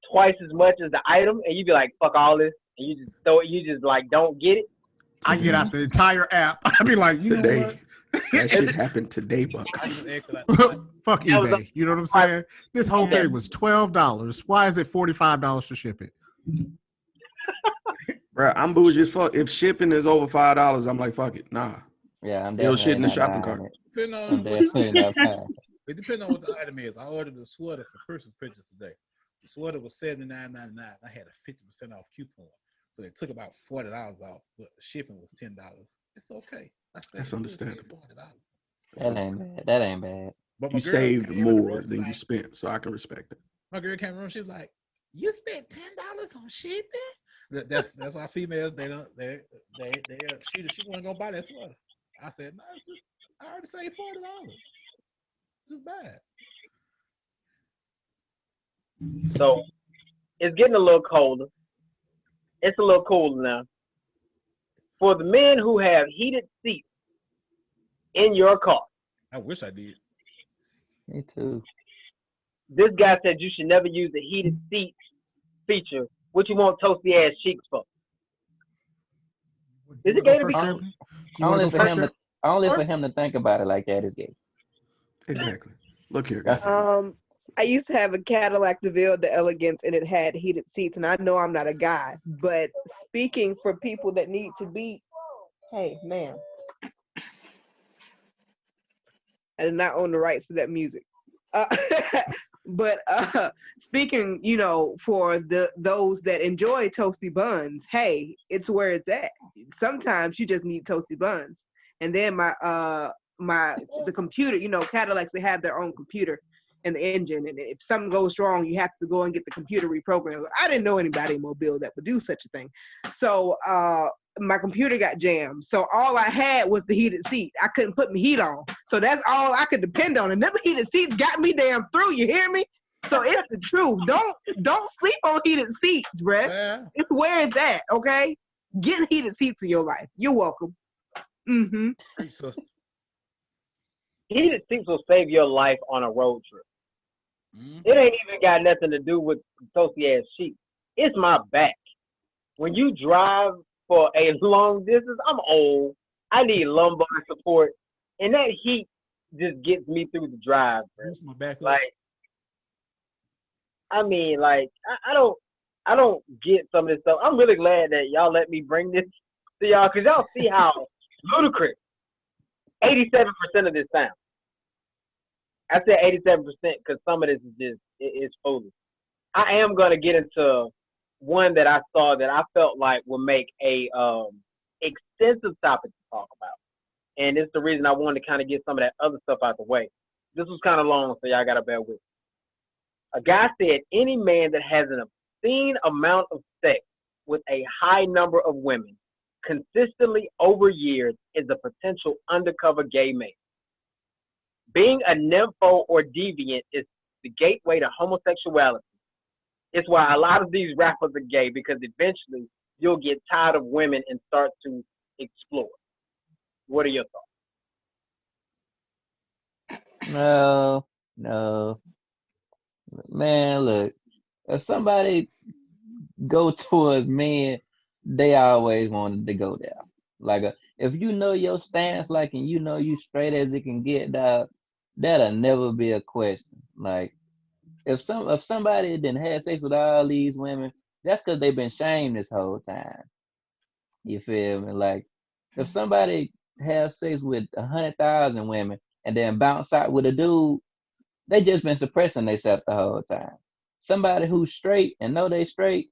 twice as much as the item, and you be like, fuck all this, and you just throw it, you just like don't get it. I get out the entire app. I be like, you know what? That shit happened today, Buck. Fuck eBay. You know what I'm saying? This whole thing was $12. Why is it $45 to ship it? Bro, I'm bougie as fuck. If shipping is over $5, I'm like, fuck it. Nah. Yeah, I'm It'll definitely shit in the not shopping buying cart. it. I'm definitely not buying it. It depends on what the item is. I ordered a sweater for Christmas pictures today. The sweater was $79.99. I had a 50% off coupon. So they took about $40 off, but the shipping was $10. It's okay. That's understandable. That ain't bad. But you saved more than you spent, so I can respect it. My girl came around, she was like, you spent $10 on shipping? That's why females, she wasn't gonna buy that sweater. I said, no, it's just, I already saved $40. It's bad. So it's getting a little colder. It's a little colder now. For the men who have heated seats in your car. I wish I did. Me too. This guy said you should never use the heated seat feature. What you want toasty ass cheeks for? Is it gay to be only for him to think about it like that is gay. Exactly. Look here. I used to have a Cadillac DeVille de Elegance, and it had heated seats. And I know I'm not a guy, but speaking for people that need to be, hey, man, I did not own the rights to that music. But speaking, for those that enjoy toasty buns, hey, it's where it's at. Sometimes you just need toasty buns. And then the computer, Cadillacs, they have their own computer in the engine, and if something goes wrong, you have to go and get the computer reprogrammed. I didn't know anybody in Mobile that would do such a thing. So my computer got jammed. So all I had was the heated seat. I couldn't put my heat on. So that's all I could depend on. And them heated seats got me damn through, you hear me? So it's the truth. Don't sleep on heated seats, bruh. Yeah. It's where it's at, okay? Get heated seats in your life. You're welcome. Mm-hmm. Hey, sister. Heated seats will save your life on a road trip. Mhm. It ain't even got nothing to do with toasty ass sheets. It's my back. When you drive for a long distance, I'm old. I need lumbar support, and that heat just gets me through the drive, bro. Use my back up. Like, I mean, like, I don't get some of this stuff. I'm really glad that y'all let me bring this to y'all, because y'all see how ludicrous 87% of this sounds. I said 87% because some of this is just, it's foolish. I am going to get into one that I saw that I felt like would make a extensive topic to talk about. And it's the reason I wanted to kind of get some of that other stuff out the way. This was kind of long, so y'all got to bear with me. A guy said any man that has an obscene amount of sex with a high number of women consistently over years is a potential undercover gay man. Being a nympho or deviant is the gateway to homosexuality. It's why a lot of these rappers are gay, because eventually you'll get tired of women and start to explore. What are your thoughts? No. Man, look, if somebody go towards men, they always wanted to go there. Like, if you know your stance, like, and you know you straight as it can get, dog, that'll never be a question. Like, if somebody didn't have sex with all these women, that's because they've been shamed this whole time. You feel me? Like, if somebody have sex with 100,000 women and then bounce out with a dude, they just been suppressing themselves the whole time. Somebody who's straight and know they straight,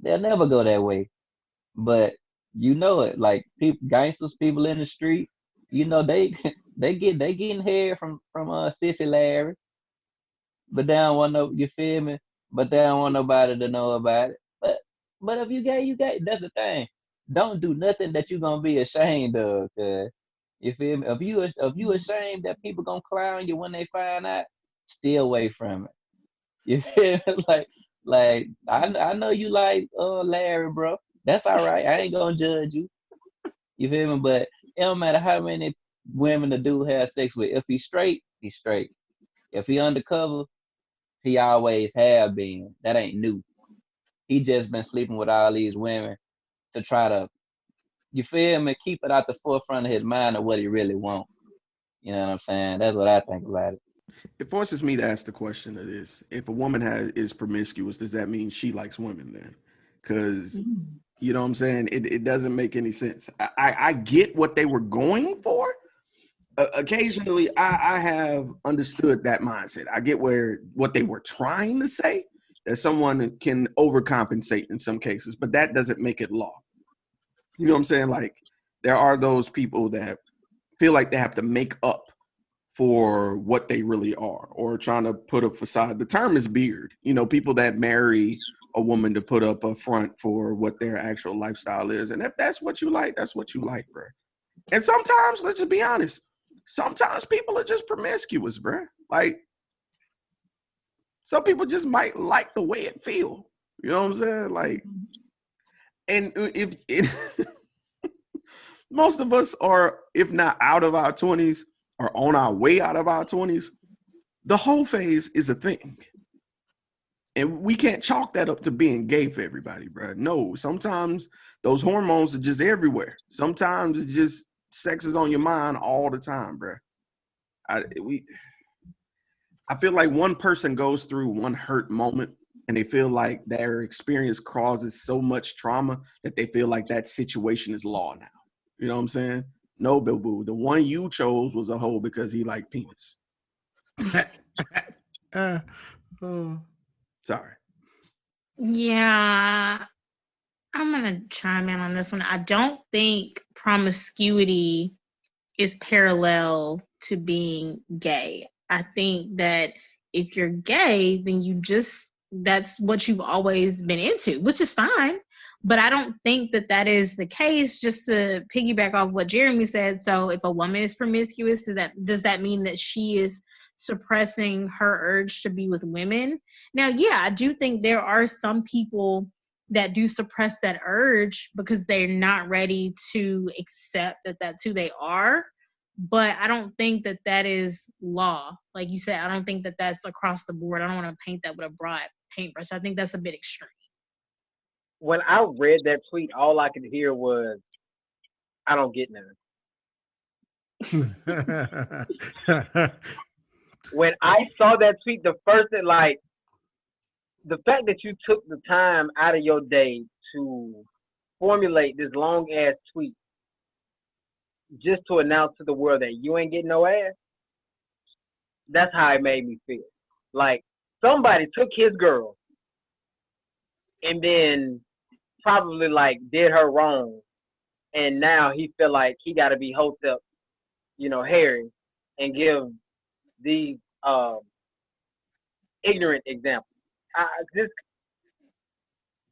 they'll never go that way. But you know it, like people, gangsters, people in the street, you know they getting hair from Sissy Larry, but they don't want no, you feel me? But they don't want nobody to know about it. But if you gay, you gay. That's the thing. Don't do nothing that you're gonna be ashamed of. Cause you feel me? If you ashamed that people gonna clown you when they find out, stay away from it. You feel me? Like I know you like Larry, bro. That's all right. I ain't gonna judge you. You feel me? But it don't matter how many women the dude has sex with. If he's straight, he's straight. If he undercover, he always have been. That ain't new. He just been sleeping with all these women to try to, you feel me, keep it out the forefront of his mind of what he really wants. You know what I'm saying? That's what I think about it. It forces me to ask the question of this: if a woman is promiscuous, does that mean she likes women then? Because you know what I'm saying, it doesn't make any sense. I get what they were going for. Occasionally, I have understood that mindset. I get what they were trying to say, that someone can overcompensate in some cases, but that doesn't make it law. You know what I'm saying? Like, there are those people that feel like they have to make up for what they really are, or trying to put a facade. The term is beard. You know, people that marry a woman to put up a front for what their actual lifestyle is. And if that's what you like, that's what you like, bro. And sometimes, let's just be honest, sometimes people are just promiscuous, bro. Like, some people just might like the way it feel. You know what I'm saying? Like, and if most of us are, if not out of our 20s, or on our way out of our 20s, the whole phase is a thing. And we can't chalk that up to being gay for everybody, bro. No, sometimes those hormones are just everywhere. Sometimes it's just sex is on your mind all the time, bro. I feel like one person goes through one hurt moment and they feel like their experience causes so much trauma that they feel like that situation is law now. You know what I'm saying? No, boo-boo. The one you chose was a hoe because he liked penis. Sorry. Yeah, I'm gonna chime in on this one. I don't think promiscuity is parallel to being gay. I think that if you're gay, then that's what you've always been into, which is fine. But I don't think that that is the case. Just to piggyback off what Jeremy said, so if a woman is promiscuous, does that mean that she is suppressing her urge to be with women? Now, yeah, I do think there are some people that do suppress that urge because they're not ready to accept that that's who they are. But I don't think that that is law. Like you said, I don't think that that's across the board. I don't want to paint that with a broad paintbrush. I think that's a bit extreme. When I read that tweet, all I could hear was, I don't get none. When I saw that tweet, the first thing, like, the fact that you took the time out of your day to formulate this long ass tweet just to announce to the world that you ain't getting no ass, that's how it made me feel. Like, somebody took his girl and then probably like did her wrong, and now he feel like he got to be hotep, Harry, and give these ignorant examples.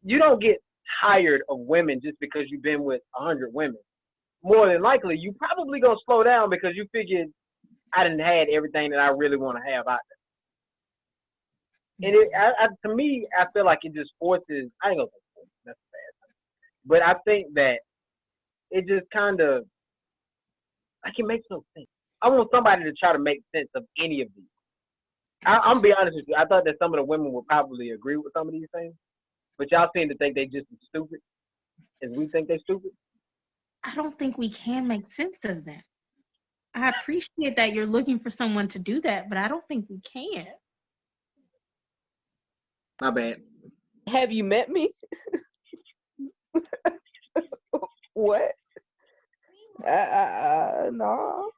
You don't get tired of women just because you've been with 100 women. More than likely, you probably gonna slow down because you figured I didn't had everything that I really want to have out there. And to me, I feel like it just forces. I ain't gonna say forces, that's bad, but I think that it just kind of like it makes no sense. I want somebody to try to make sense of any of these. I'm gonna be honest with you. I thought that some of the women would probably agree with some of these things, but y'all seem to think they just as stupid as we think they're stupid. I don't think we can make sense of them. I appreciate that you're looking for someone to do that, but I don't think we can. My bad. Have you met me? What? No.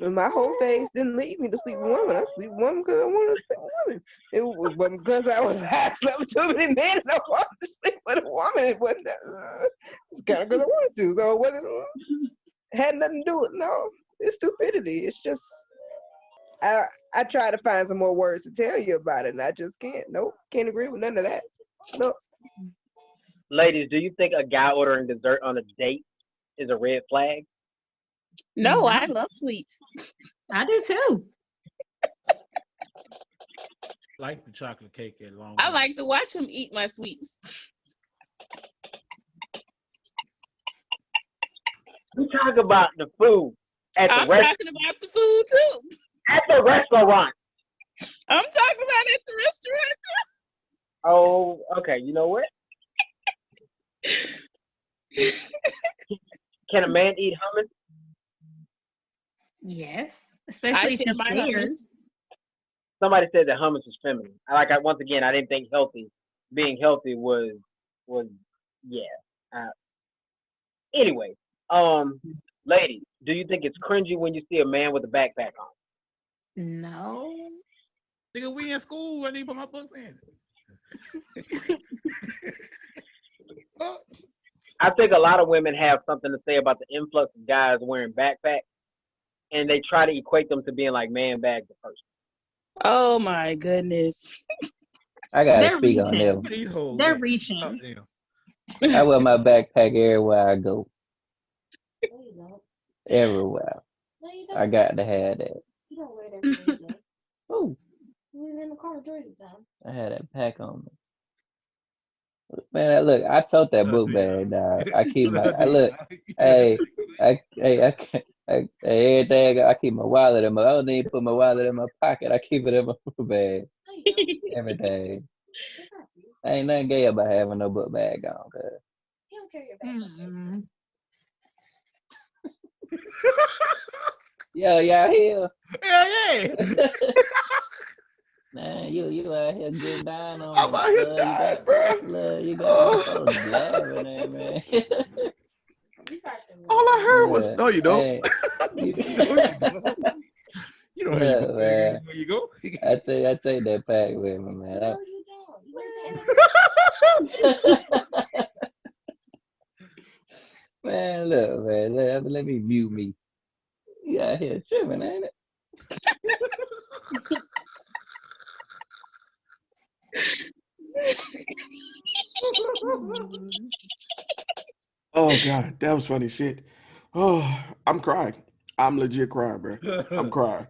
My whole phase didn't lead me to sleep with women. I sleep with women because I wanted to sleep with women. It wasn't because I slept with too many men and I wanted to sleep with a woman. It wasn't that. It's kind of because I wanted to. So it wasn't. Had nothing to do with it's stupidity. It's just I try to find some more words to tell you about it, and I just can't. Nope, can't agree with none of that. Nope. Ladies, do you think a guy ordering dessert on a date is a red flag? No, I love sweets. I do too. Like the chocolate cake at long. I like to watch him eat my sweets. We talk about the food at the I'm talking about the food too. At the restaurant. I'm talking about at the restaurant too. Oh, okay. You know what? Can a man eat hummus? Yes, especially if he shares. Somebody said that hummus is feminine. Once again, I didn't think being healthy was yeah. Anyway, ladies, do you think it's cringy when you see a man with a backpack on? No. Nigga, we in school. I need to put my books in. I think a lot of women have something to say about the influx of guys wearing backpacks, and they try to equate them to being like man bags at first. Oh my goodness. I gotta speak on them. They're reaching. Oh, I wear my backpack everywhere I go. Everywhere. I got to have that. You don't wear that. Oh. We in the car with Jersey time. I had that pack on me. Man, look, I tote that book bag, dog. I keep my. Everything. I keep my wallet in my. I don't even put my wallet in my pocket. I keep it in my book bag. Everything. Ain't nothing gay about having no book bag on, cuz. You don't carry your bag. Yo, y'all here? Hell yeah. Man, you out here getting down on I'm out here dying, bro. You got blabbing there, man. All I heard was, no, you don't. Hey, You You know how you Yeah, go man. where you go. I take that pack with me, man. No, you don't. Man, look, man. Let me mute me. You out here tripping, ain't it? Oh God, that was funny shit. Oh, I'm crying. I'm legit crying, bro. I'm crying.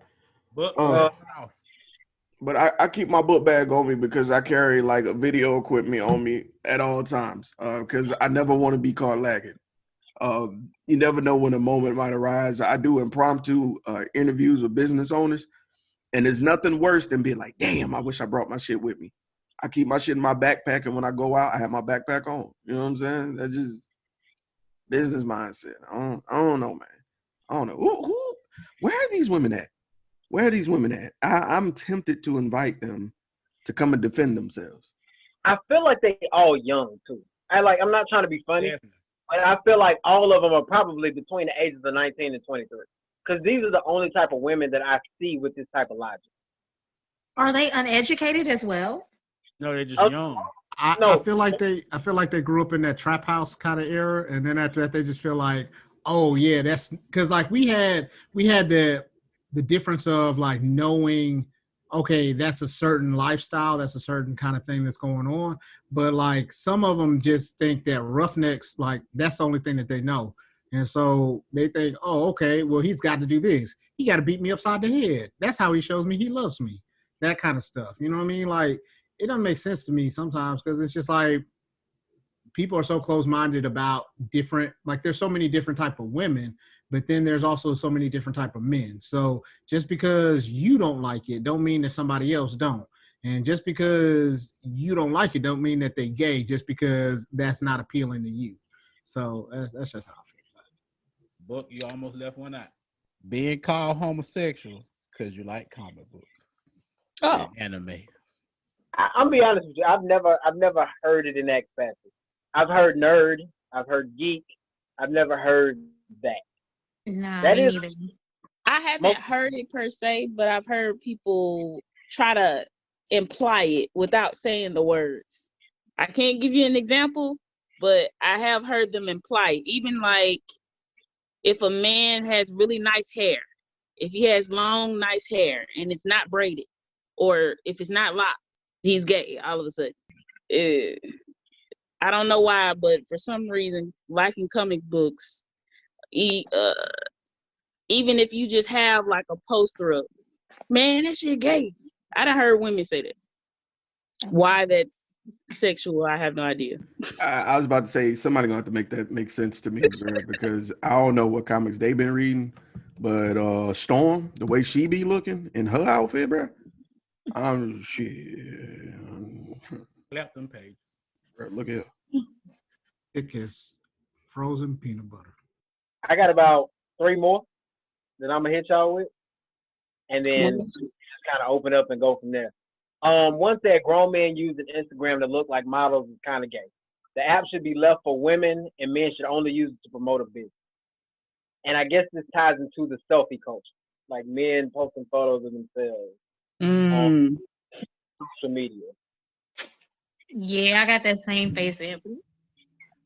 But But I keep my book bag on me because I carry like a video equipment on me at all times. Because I never want to be caught lagging. You never know when a moment might arise. I do impromptu interviews with business owners, and there's nothing worse than being like, "Damn, I wish I brought my shit with me." I keep my shit in my backpack, and when I go out, I have my backpack on. You know what I'm saying? That's just business mindset. I don't know, man. I don't know. Where are these women at? Where are these women at? I'm tempted to invite them to come and defend themselves. I feel like they all young too. I'm not trying to be funny, but I feel like all of them are probably between the ages of 19 and 23. Because these are the only type of women that I see with this type of logic. Are they uneducated as well? No, they're just young. I feel like they grew up in that trap house kind of era, and then after that they just feel like, oh yeah, that's because like we had the difference of like knowing, okay, that's a certain lifestyle, that's a certain kind of thing that's going on, but like some of them just think that roughnecks, like that's the only thing that they know, and so they think, oh okay, well he's got to do this, he got to beat me upside the head, that's how he shows me he loves me, that kind of stuff, you know what I mean? Like it doesn't make sense to me sometimes because it's just like people are so close-minded about different, like there's so many different type of women, but then there's also so many different type of men. So just because you don't like it don't mean that somebody else don't. And just because you don't like it don't mean that they gay just because that's not appealing to you. So that's just how I feel about it. Book, you almost left one out. Being called homosexual because you like comic books. Oh, and anime. I'm be honest with you. I've never heard it in that capacity. I've heard nerd. I've heard geek. I've never heard that. No, That me is- neither. I haven't heard it per se, but I've heard people try to imply it without saying the words. I can't give you an example, but I have heard them imply it. Even like if a man has really nice hair, if he has long, nice hair and it's not braided, or if it's not locked, he's gay all of a sudden. I don't know why, but for some reason, liking comic books, even if you just have like a poster of, man, that shit gay. I done heard women say that. Why that's sexual, I have no idea. I was about to say somebody gonna have to make that make sense to me, bro, because I don't know what comics they've been reading, but Storm, the way she be looking in her outfit, bro, I'm shit. Left them page. Bro, look at her. Thick as frozen peanut butter. I got about 3 more that I'm gonna hit y'all with, and then just kind of open up and go from there. One said grown men using Instagram to look like models is kind of gay. The app should be left for women, and men should only use it to promote a business. And I guess this ties into the selfie culture, like men posting photos of themselves on social media. Yeah, I got that same face, Anthony.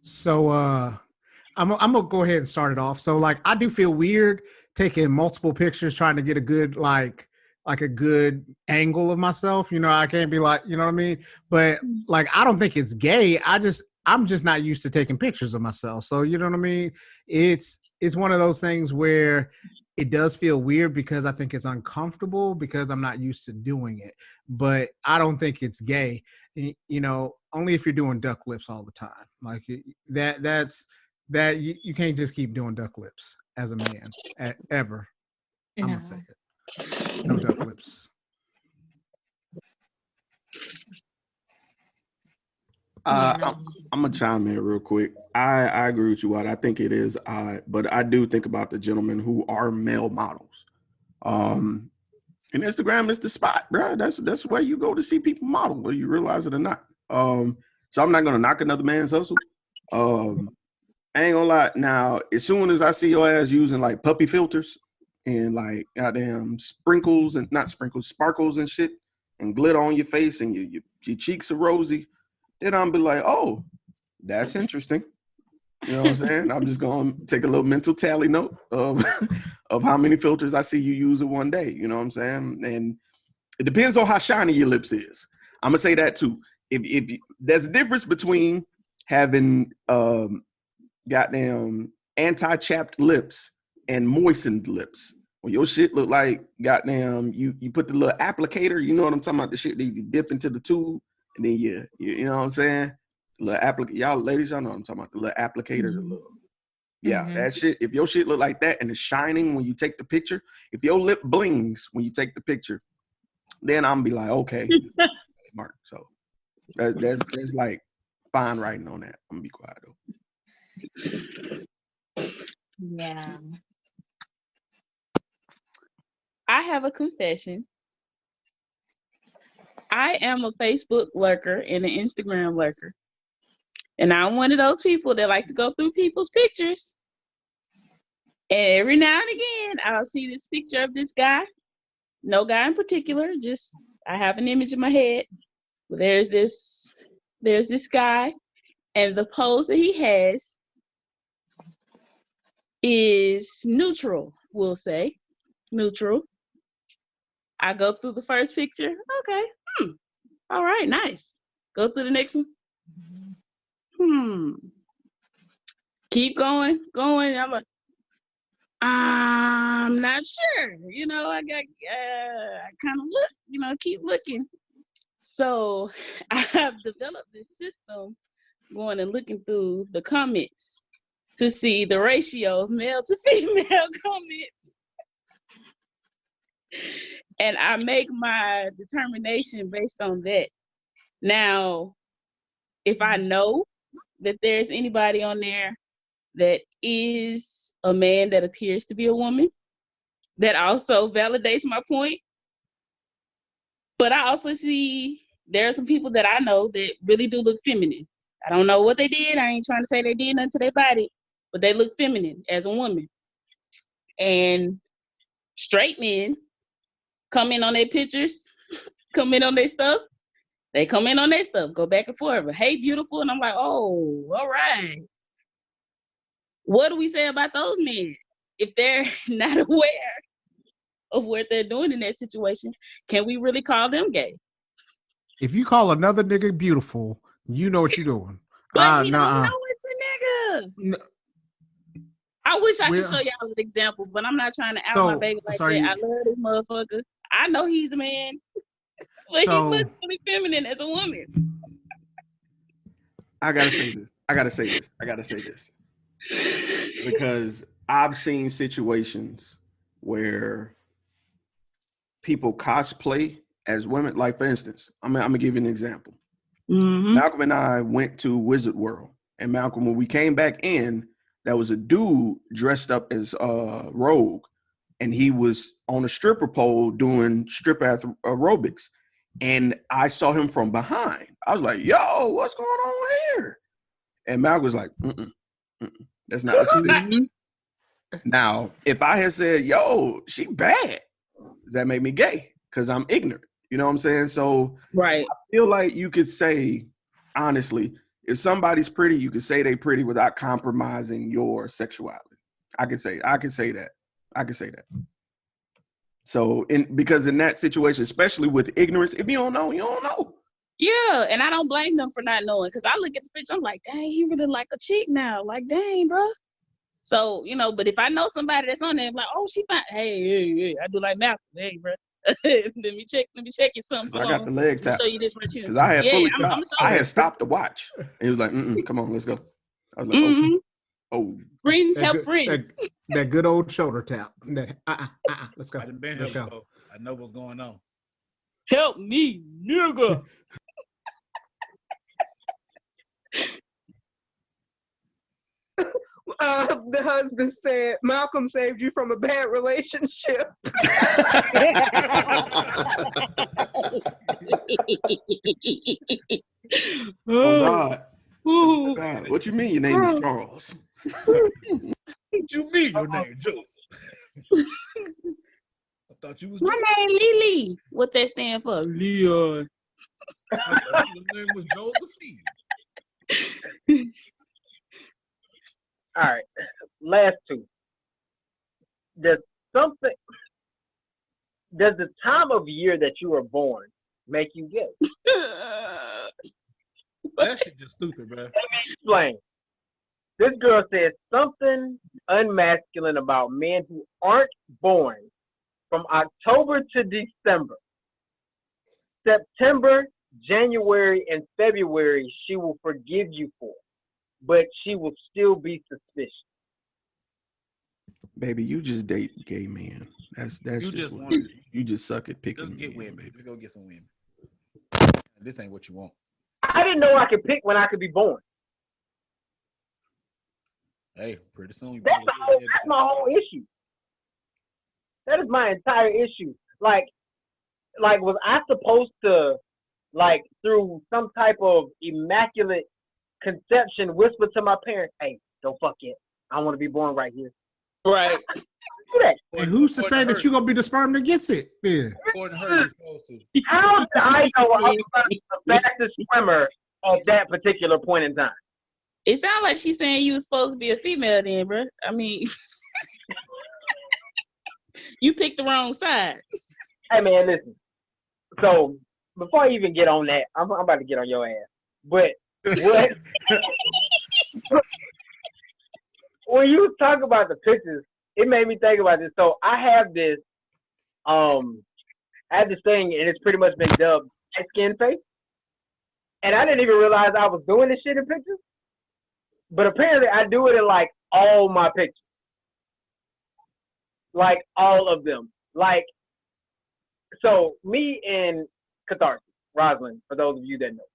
So I'm gonna go ahead and start it off. So like I do feel weird taking multiple pictures trying to get a good like a good angle of myself. You know, I can't be like, you know what I mean? But like I don't think it's gay. I'm just not used to taking pictures of myself. So you know what I mean? It's one of those things where it does feel weird because I think it's uncomfortable because I'm not used to doing it. But I don't think it's gay. You know, only if you're doing duck lips all the time. Like that's you can't just keep doing duck lips as a man ever. I'm gonna say it. No duck lips. I'm gonna chime in real quick. I agree with you, Watt. I think it is odd, but I do think about the gentlemen who are male models. And Instagram is the spot, bro. That's where you go to see people model, whether you realize it or not. So I'm not gonna knock another man's hustle. I ain't gonna lie. Now, as soon as I see your ass using like puppy filters and like goddamn sprinkles and not sprinkles, sparkles and shit, and glitter on your face, and your cheeks are rosy, then I'll be like, oh, that's interesting. You know what I'm saying? I'm just gonna take a little mental tally note of of how many filters I see you use in one day. You know what I'm saying? And it depends on how shiny your lips is. I'm gonna say that too. If there's a difference between having goddamn anti-chapped lips and moistened lips. When your shit look like goddamn, you put the little applicator, you know what I'm talking about, the shit that you dip into the tube, and then you know what I'm saying? Y'all ladies, y'all know what I'm talking about, the little applicator, the little, that shit. If your shit look like that and it's shining when you take the picture, if your lip blings when you take the picture, then I'm be like, okay, Mark. So that's like fine writing on that. I'm gonna be quiet though. Yeah. I have a confession. I am a Facebook lurker and an Instagram lurker. And I'm one of those people that like to go through people's pictures. And every now and again, I'll see this picture of this guy. No guy in particular, just I have an image in my head. There's this guy, and the pose that he has is neutral, we'll say. Neutral. I go through the first picture. Okay. All right, nice. Go through the next one. Keep going. I'm like, I'm not sure. You know, I kind of look, keep looking. So I have developed this system going and looking through the comments to see the ratio of male to female comments. And I make my determination based on that. Now, if I know that there's anybody on there that is a man that appears to be a woman, that also validates my point. But I also see there are some people that I know that really do look feminine. I don't know what they did. I ain't trying to say they did nothing to their body, but they look feminine as a woman. And straight men come in on their pictures, come in on their stuff. They come in on their stuff, go back and forth. But, hey, beautiful. And I'm like, oh, all right. What do we say about those men? If they're not aware of what they're doing in that situation, can we really call them gay? If you call another nigga beautiful, you know what you're doing. But he don't know it's a nigga. No. I wish I could show y'all an example, but I'm not trying to out my baby like that. I love this motherfucker. I know he's a man, but he looks really feminine as a woman. I gotta say this. Because I've seen situations where people cosplay as women. Like, for instance, I'm gonna give you an example. Malcolm and I went to Wizard World, and Malcolm, when we came back in, there was a dude dressed up as Rogue, and he was on a stripper pole doing stripper aerobics, and I saw him from behind. I was like, "Yo, what's going on here?" And Malcolm was like, "That's not what you did." Now, if I had said, "Yo, she bad," does that make me gay? Because I'm ignorant. You know what I'm saying? So right. I feel like you could say, honestly, if somebody's pretty, you could say they pretty without compromising your sexuality. I could say that. So because in that situation, especially with ignorance, if you don't know, you don't know. Yeah, and I don't blame them for not knowing, because I look at the picture, I'm like, dang, he really like a chick now. Like, dang, bro. So, but if I know somebody that's on there, I'm like, oh, she fine. Hey, I do like Malcolm. Hey, bro. let me check you something. I got the leg tap. Show you this right here. Because I had I had stopped to watch. And he was like, come on, let's go. I was like, oh. Friends help friends. That good old shoulder tap. Let's go. Let's go. I know what's going on. Help me, nigga. The husband said, Malcolm saved you from a bad relationship. Oh, God. What you mean your name is Charles? What you mean your name is Joseph? I thought you was. My name Lily. What that stand for? Leon. I thought your name was Josephine. All right, last two. Does the time of year that you were born make you gay? That shit just stupid, bro. Let me explain. This girl says something unmasculine about men who aren't born from October to December. September, January, and February she will forgive you for, but she will still be suspicious. Baby, you just date gay men. That's You just just what want it is. You just suck at picking just get men, women. baby. Go get some women. This ain't what you want. I didn't know I could pick when I could be born. Hey, pretty soon you That's probably that's my whole issue. That is my entire issue. Like, was I supposed to, like, through some type of immaculate conception, whisper to my parents, "Hey, don't fuck it. I want to be born right here." Right. Do that. And who's to say that you're gonna be the sperm that gets it? Yeah. According to her, you're supposed to. How did I know I was the fastest swimmer at that particular point in time? It sounds like she's saying you was supposed to be a female then, bro. I mean, you picked the wrong side. Hey, man, listen. So, before I even get on that, I'm about to get on your ass. But what? When you talk about the pictures, it made me think about this. So I have this thing, and it's pretty much been dubbed light skin face. And I didn't even realize I was doing this shit in pictures. But apparently I do it in like all my pictures. Like all of them. Like, so me and Catharsis, Rosalind, for those of you that know,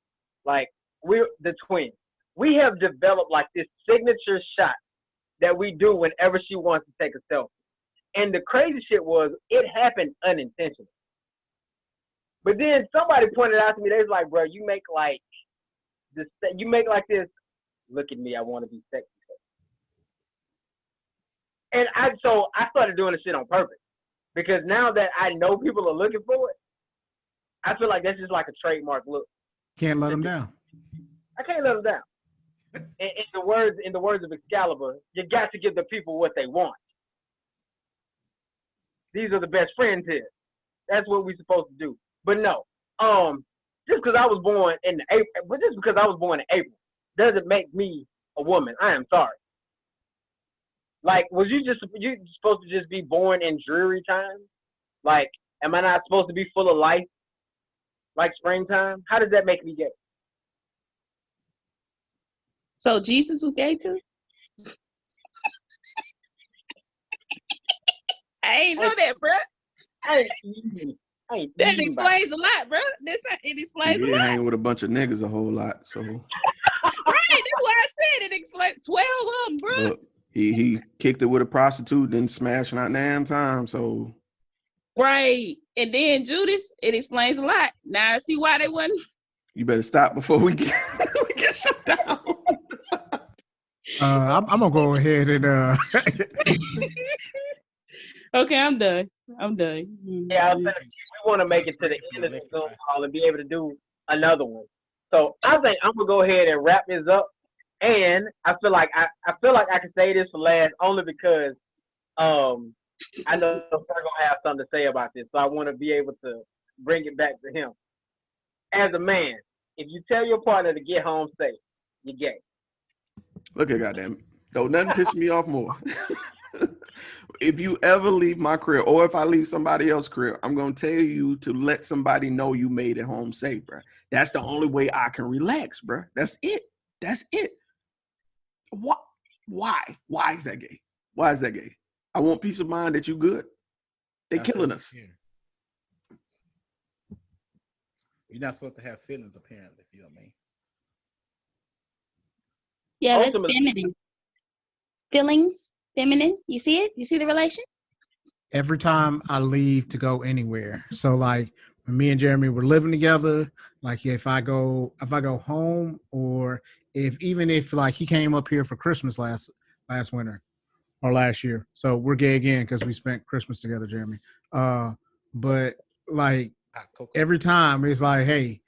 like, we're the twins. We have developed like this signature shot that we do whenever she wants to take a selfie. And the crazy shit was, it happened unintentionally. But then somebody pointed out to me, they was like, bro, you make like this, look at me, I want to be sexy. And so I started doing the shit on purpose. Because now that I know people are looking for it, I feel like that's just like a trademark look. Can't let them down. I can't let them down. In the words of Excalibur, you got to give the people what they want. These are the best friends here. That's what we're supposed to do. But no, just because I was born in April, doesn't make me a woman. I am sorry. Like, was you supposed to just be born in dreary times? Like, am I not supposed to be full of life like springtime? How does that make me gay? So Jesus was gay too? I ain't know that, bro. That explains a lot, bro. It explains a He lot. hang with a bunch of niggas a whole lot, so. Right, that's what I said. It explains 12 of them, bro. Look, he kicked it with a prostitute, then smashed not 9 times, so. Right. And then Judas, it explains a lot. Now I see why they wasn't. You better stop before we get shut down. I'm gonna go ahead and Okay, I'm done. Yeah, we want to make it to the end of the Zoom call and be able to do another one. So I think I'm gonna go ahead and wrap this up. And I feel like I can say this for last only because I know we're gonna have something to say about this. So I want to be able to bring it back to him. As a man, if you tell your partner to get home safe, you're gay. Look at goddamn. Don't nothing piss me off more. If you ever leave my crib, or if I leave somebody else's crib, I'm gonna tell you to let somebody know you made it home safe, bro. That's the only way I can relax, bro. That's it. What? Why? Why is that gay? Why is that gay? I want peace of mind that you good. They killing us. You're not supposed to have feelings, apparently. You know what I mean? Yeah, that's feminine. Feelings, feminine. You see it? You see the relation? every time I leave to go anywhere. So like when me and Jeremy were living together, like if I go home, or if like he came up here for Christmas last winter, or last year. So we're gay again because we spent Christmas together, Jeremy. But like every time it's like, hey,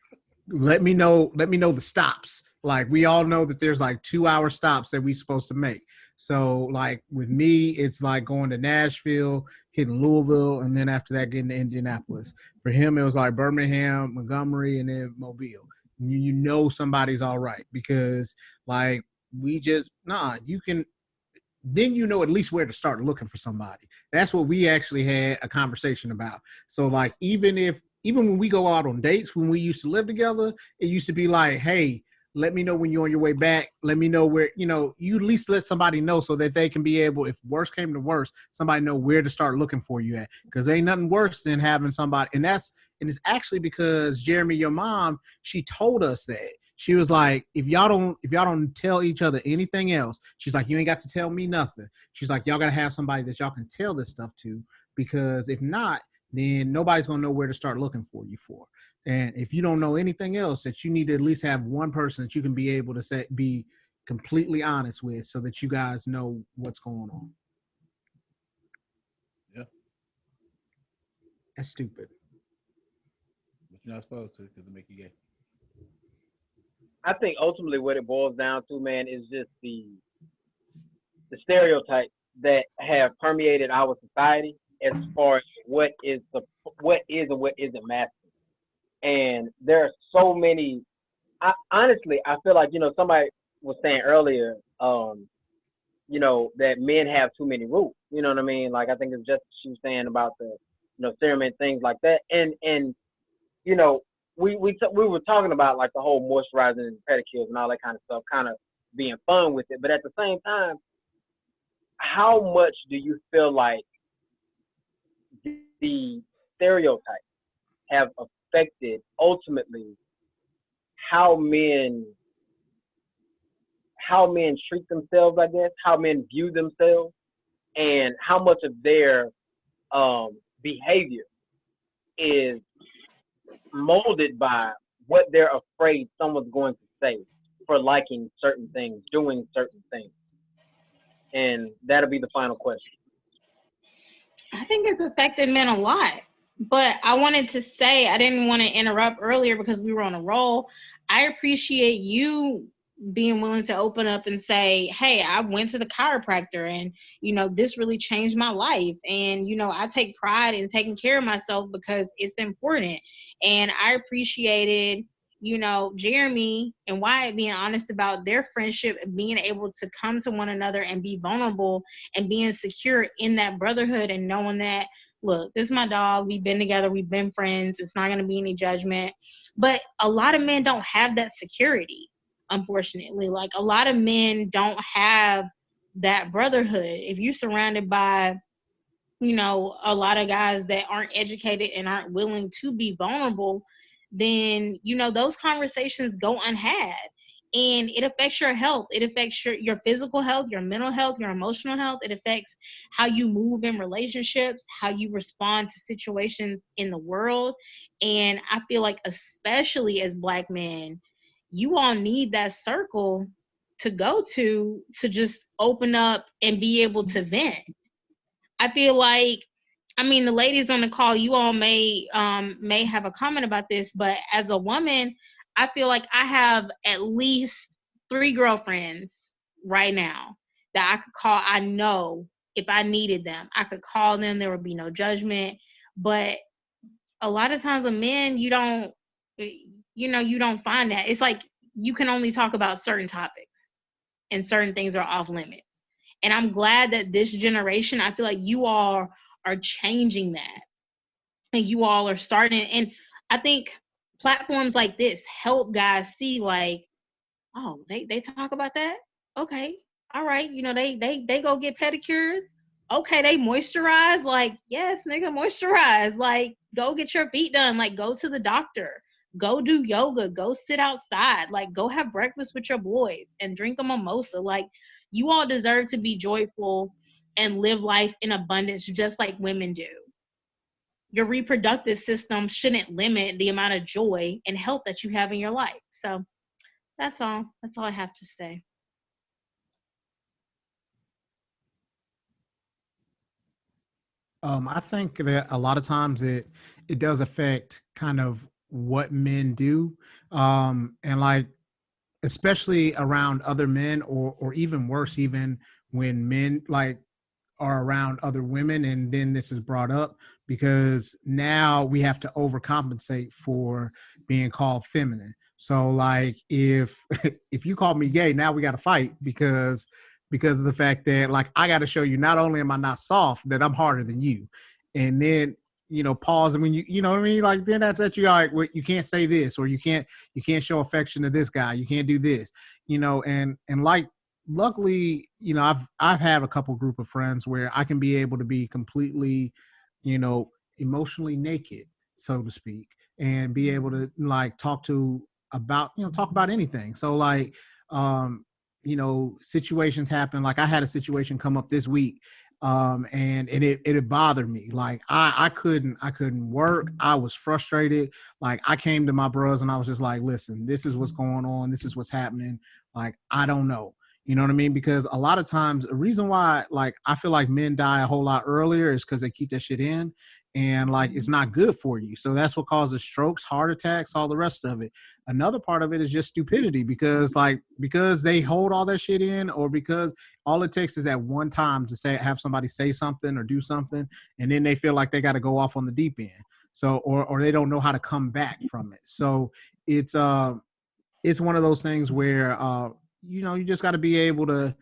let me know the stops. Like we all know that there's like 2-hour stops that we supposed to make. So like with me, it's like going to Nashville, hitting Louisville, and then after that getting to Indianapolis. For him, it was like Birmingham, Montgomery, and then Mobile. You know somebody's all right because like we just you can. Then you know at least where to start looking for somebody. That's what we actually had a conversation about. So like even when we go out on dates, when we used to live together, it used to be like, hey, let me know when you're on your way back. Let me know where, you at least let somebody know so that they can be able, if worst came to worst, somebody know where to start looking for you at. Because ain't nothing worse than having somebody, and it's actually because Jeremy, your mom, she told us that. She was like, if y'all don't tell each other anything else, she's like, you ain't got to tell me nothing. She's like, y'all gotta have somebody that y'all can tell this stuff to, because if not, then nobody's gonna know where to start looking for you for. And if you don't know anything else, that you need to at least have one person that you can be able to be completely honest with, so that you guys know what's going on. Yeah, that's stupid. But you're not supposed to, because it make you gay. I think ultimately what it boils down to, man, is just the stereotypes that have permeated our society as far as what is and what isn't masculine. And there are so many. Honestly, I feel like somebody was saying earlier, that men have too many rules. You know what I mean? Like I think it's just she was saying about the serum and things like that. And we were talking about like the whole moisturizing and pedicures and all that kind of stuff, kind of being fun with it. But at the same time, how much do you feel like the stereotypes have affected ultimately how men treat themselves, I guess, how men view themselves, and how much of their behavior is molded by what they're afraid someone's going to say for liking certain things, doing certain things. And that'll be the final question. I think it's affected men a lot. But I wanted to say, I didn't want to interrupt earlier because we were on a roll. I appreciate you being willing to open up and say, hey, I went to the chiropractor and, this really changed my life. And, I take pride in taking care of myself because it's important. And I appreciated, Jeremy and Wyatt being honest about their friendship, being able to come to one another and be vulnerable and being secure in that brotherhood and knowing that, look, this is my dog. We've been together. We've been friends. It's not going to be any judgment. But a lot of men don't have that security, unfortunately. Like a lot of men don't have that brotherhood. If you're surrounded by, a lot of guys that aren't educated and aren't willing to be vulnerable, then, those conversations go unhad. And it affects your health. It affects your physical health, your mental health, your emotional health. It affects how you move in relationships, how you respond to situations in the world. And I feel like, especially as Black men, you all need that circle to go to just open up and be able to vent. I feel like, the ladies on the call, you all may have a comment about this, but as a woman, I feel like I have at least 3 girlfriends right now that I could call. I know if I needed them, I could call them. There would be no judgment. But a lot of times with men, you don't find that. It's like you can only talk about certain topics and certain things are off limits. And I'm glad that this generation, I feel like you all are changing that. And you all are starting. And I think platforms like this help guys see like, oh, they talk about that? Okay. All right. They go get pedicures. Okay, they moisturize. Like, yes, nigga, moisturize. Like, go get your feet done. Like, go to the doctor. Go do yoga. Go sit outside. Like, go have breakfast with your boys and drink a mimosa. Like, you all deserve to be joyful and live life in abundance just like women do. Your reproductive system shouldn't limit the amount of joy and health that you have in your life. So that's all. That's all I have to say. I think that a lot of times it does affect kind of what men do, and like especially around other men, or even worse, even when men like are around other women, and then this is brought up because now we have to overcompensate for being called feminine. So like if if you call me gay, now we got to fight because of the fact that like I got to show you not only am I not soft, that I'm harder than you. And then pause, and when you know what I mean, like then after that you're like, well, you can't say this, or you can't show affection to this guy, you can't do this, and like luckily, I've had a couple group of friends where I can be able to be completely, emotionally naked, so to speak, and be able to like talk about anything. So like, situations happen. Like I had a situation come up this week, and it bothered me. Like I couldn't work. I was frustrated. Like I came to my bros and I was just like, listen, this is what's going on. This is what's happening. Like, I don't know. You know what I mean? Because a lot of times the reason why, like, I feel like men die a whole lot earlier is because they keep that shit in, and like, it's not good for you. So that's what causes strokes, heart attacks, all the rest of it. Another part of it is just stupidity because they hold all that shit in, or because all it takes is at one time to have somebody say something or do something, and then they feel like they got to go off on the deep end. So, or they don't know how to come back from it. So it's one of those things where, you just got to be able to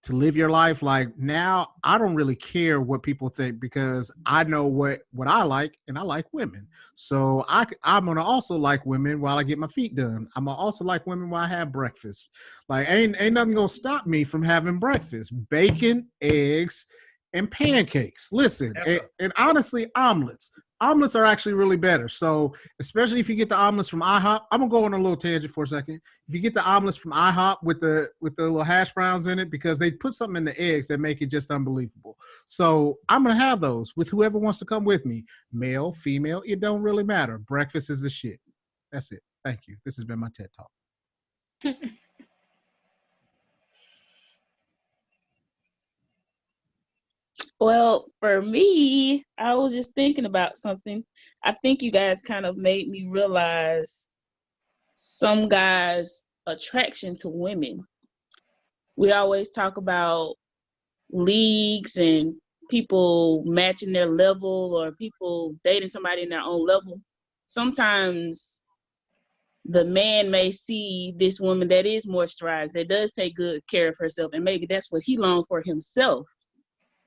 live your life. Like now, I don't really care what people think because I know what I like, and I like women. So I'm gonna also like women while I get my feet done. I'm gonna also like women while I have breakfast. Like ain't nothing gonna stop me from having breakfast: bacon, eggs, and pancakes. Listen, and honestly, omelets. Omelets are actually really better. So especially if you get the omelets from IHOP, I'm gonna go on a little tangent for a second. If you get the omelets from IHOP with the little hash browns in it, because they put something in the eggs that make it just unbelievable. So I'm gonna have those with whoever wants to come with me, male, female, it don't really matter. Breakfast is the shit. That's it. Thank you. This has been my TED Talk. Well, for me, I was just thinking about something. I think you guys kind of made me realize some guys' attraction to women. We always talk about leagues and people matching their level, or people dating somebody in their own level. Sometimes the man may see this woman that is moisturized, that does take good care of herself, and maybe that's what he longed for himself.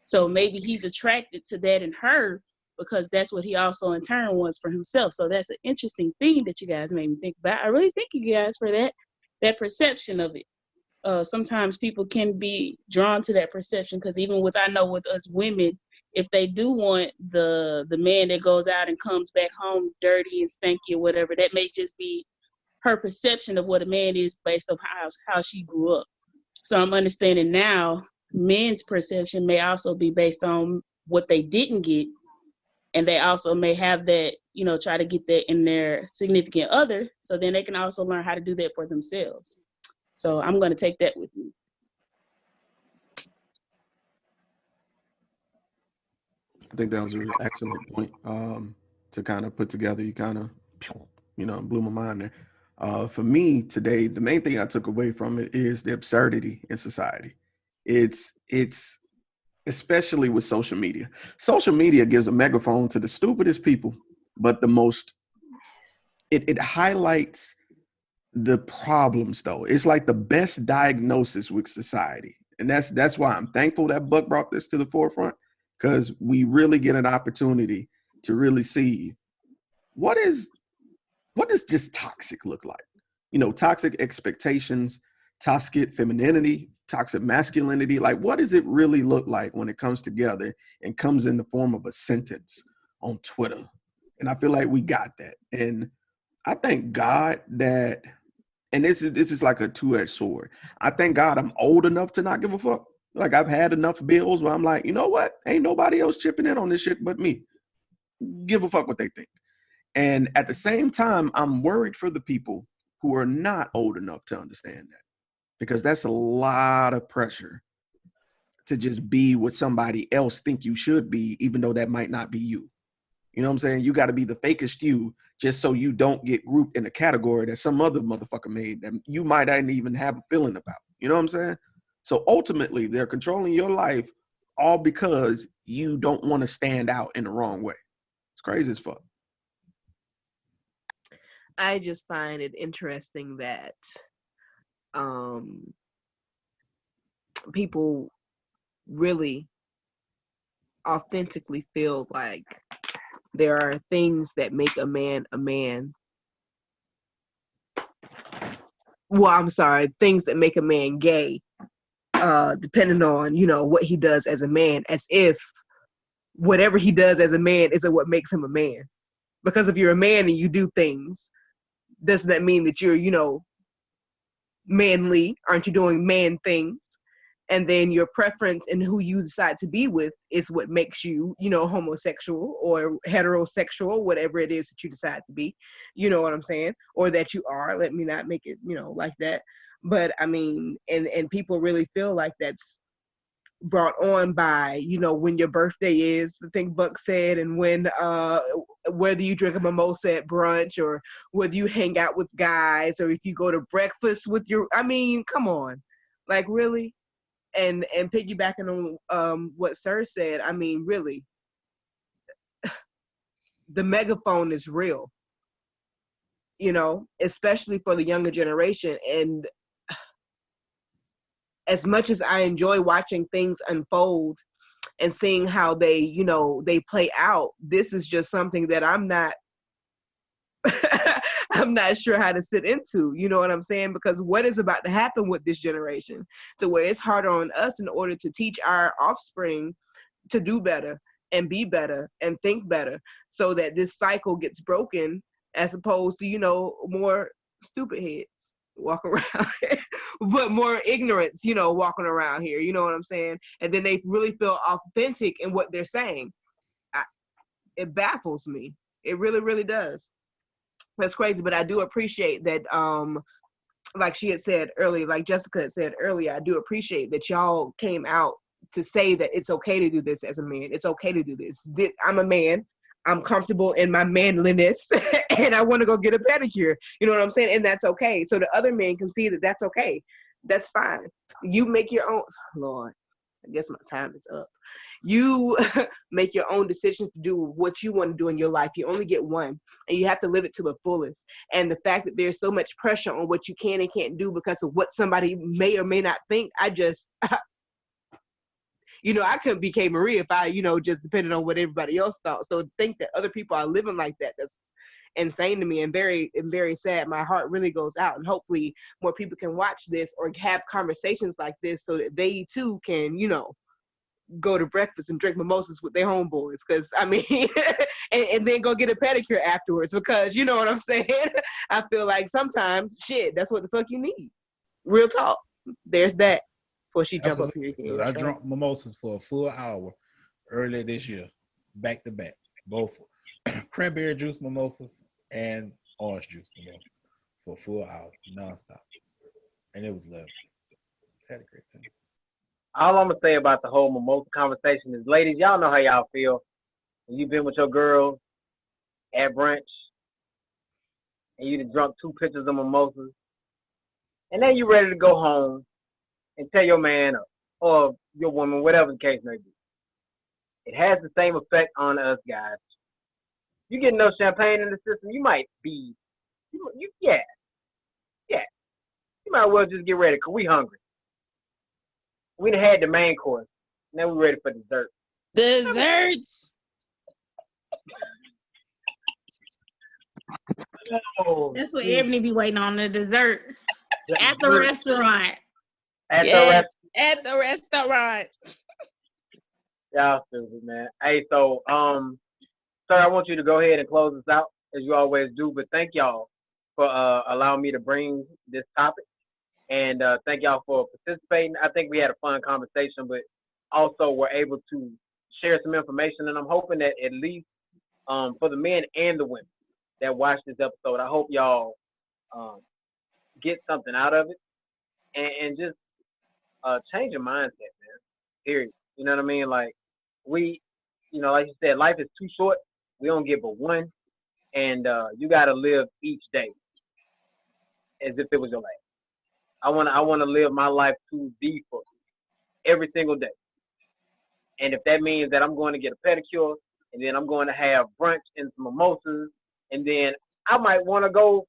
So maybe he's attracted to that in her because that's what he also in turn wants for himself. So that's an interesting thing that you guys made me think about. I really thank you guys for that perception of it. Sometimes people can be drawn to that perception because even I know with us women, if they do want the man that goes out and comes back home dirty and stanky or whatever, that may just be her perception of what a man is based on how she grew up. So I'm understanding now men's perception may also be based on what they didn't get, and they also may have that, try to get that in their significant other, so then they can also learn how to do that for themselves. So I'm going to take that with me. I think that was an excellent point to kind of put together. You kind of, blew my mind there. For me today, the main thing I took away from it is the absurdity in society. It's especially with social media. Social media gives a megaphone to the stupidest people, but it highlights the problems though. It's like the best diagnosis with society. And that's why I'm thankful that Buck brought this to the forefront, because we really get an opportunity to really see what does just toxic look like? Toxic expectations, toxic femininity, toxic masculinity. Like, what does it really look like when it comes together and comes in the form of a sentence on Twitter? And I feel like we got that. And I thank God that, and this is like a two-edged sword. I thank God I'm old enough to not give a fuck. Like, I've had enough bills where I'm like, you know what? Ain't nobody else chipping in on this shit but me. Give a fuck what they think. And at the same time, I'm worried for the people who are not old enough to understand that, because that's a lot of pressure to just be what somebody else think you should be, even though that might not be you. You know what I'm saying? You got to be the fakest you just so you don't get grouped in a category that some other motherfucker made that you might not even have a feeling about. You know what I'm saying? So ultimately, they're controlling your life all because you don't want to stand out in the wrong way. It's crazy as fuck. I just find it interesting that people really authentically feel like there are things that make a man a man. Well, I'm sorry, things that make a man gay, depending on, you know, what he does as a man, as if whatever he does as a man isn't what makes him a man. Because if you're a man and you do things, doesn't that mean that you're, you know, manly? Aren't you doing man things? And then your preference and who you decide to be with is what makes you, you know, homosexual or heterosexual, whatever it is that you decide to be. You know what I'm saying? Or that you are. Let me not make it, you know, like that. But I mean, and people really feel like that's brought on by, you know, when your birthday is, I think Buck said, and when whether you drink a mimosa at brunch or whether you hang out with guys or if you go to breakfast with your, I mean, come on, like really. And piggybacking on what Sirr said, I mean, really, the megaphone is real, you know, especially for the younger generation. And as much as I enjoy watching things unfold and seeing how they, you know, they play out, this is just something that I'm not I'm not sure how to sit into, you know what I'm saying? Because what is about to happen with this generation to where it's harder on us in order to teach our offspring to do better and be better and think better so that this cycle gets broken as opposed to, you know, more stupid heads walk around, but more ignorance, you know, walking around here, you know what I'm saying? And then they really feel authentic in what they're saying. It baffles me. It really, really does. That's crazy, but I do appreciate that, like she had said earlier, like Jessica had said earlier, I do appreciate that y'all came out to say that it's okay to do this as a man. It's okay to do this. I'm a man. I'm comfortable in my manliness, and I want to go get a pedicure. You know what I'm saying? And that's okay. So the other men can see that that's okay. That's fine. You make your own. Lord, I guess my time is up. You make your own decisions to do what you want to do in your life. You only get one, and you have to live it to the fullest. And the fact that there's so much pressure on what you can and can't do because of what somebody may or may not think, I just, you know, I couldn't be KMarie if I, you know, just depended on what everybody else thought. So to think that other people are living like that, that's insane to me and very sad. My heart really goes out, and hopefully more people can watch this or have conversations like this so that they too can, you know, go to breakfast and drink mimosas with their homeboys, because I mean and then go get a pedicure afterwards, because you know what I'm saying. I feel like sometimes shit, that's what the fuck you need. Real talk. There's that before she jump up here again. I drank mimosas for a full hour earlier this year, back to back, both cranberry juice mimosas and orange juice mimosas for a full hour nonstop, and it was lovely. Had a great time. All I'm gonna say about the whole mimosa conversation is, ladies, y'all know how y'all feel when you've been with your girls at brunch and you done drunk 2 pitchers of mimosas, and then you ready to go home and tell your man or your woman, whatever the case may be. It has the same effect on us guys. You get enough champagne in the system, you might be, yeah. You might well just get ready, because we hungry. We done had the main course. Now we're ready for dessert. Desserts. Oh, That's what Ebony be waiting on, the dessert at the restaurant. At the restaurant. Y'all stupid, man. Hey, so, sir, I want you to go ahead and close us out as you always do. But thank y'all for allowing me to bring this topic. And thank y'all for participating. I think we had a fun conversation, but also were able to share some information. And I'm hoping that at least for the men and the women that watch this episode, I hope y'all get something out of it and just change your mindset, man. Period. You know what I mean? Like we, like you said, life is too short. We don't get but one, and you got to live each day as if it was your last. I want to live my life to the fullest every single day. And if that means that I'm going to get a pedicure, and then I'm going to have brunch and some mimosas, and then I might want to go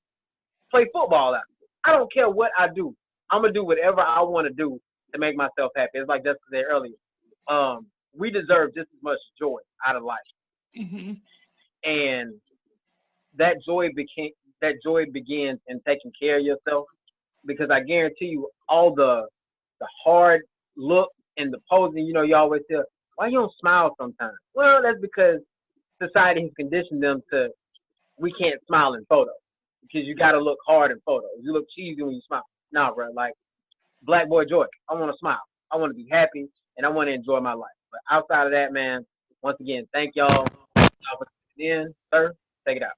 play football after. I don't care what I do. I'm going to do whatever I want to do to make myself happy. It's like Jessica said earlier. We deserve just as much joy out of life. Mm-hmm. And that joy begins in taking care of yourself, because I guarantee you all the hard look and the posing, you always say, why you don't smile sometimes? Well, that's because society has conditioned them to, we can't smile in photos because you got to look hard in photos. You look cheesy when you smile. Nah, bro, like Black Boy Joy, I want to smile. I want to be happy, and I want to enjoy my life. But outside of that, man, once again, thank y'all for tuning in. Sir, take it out.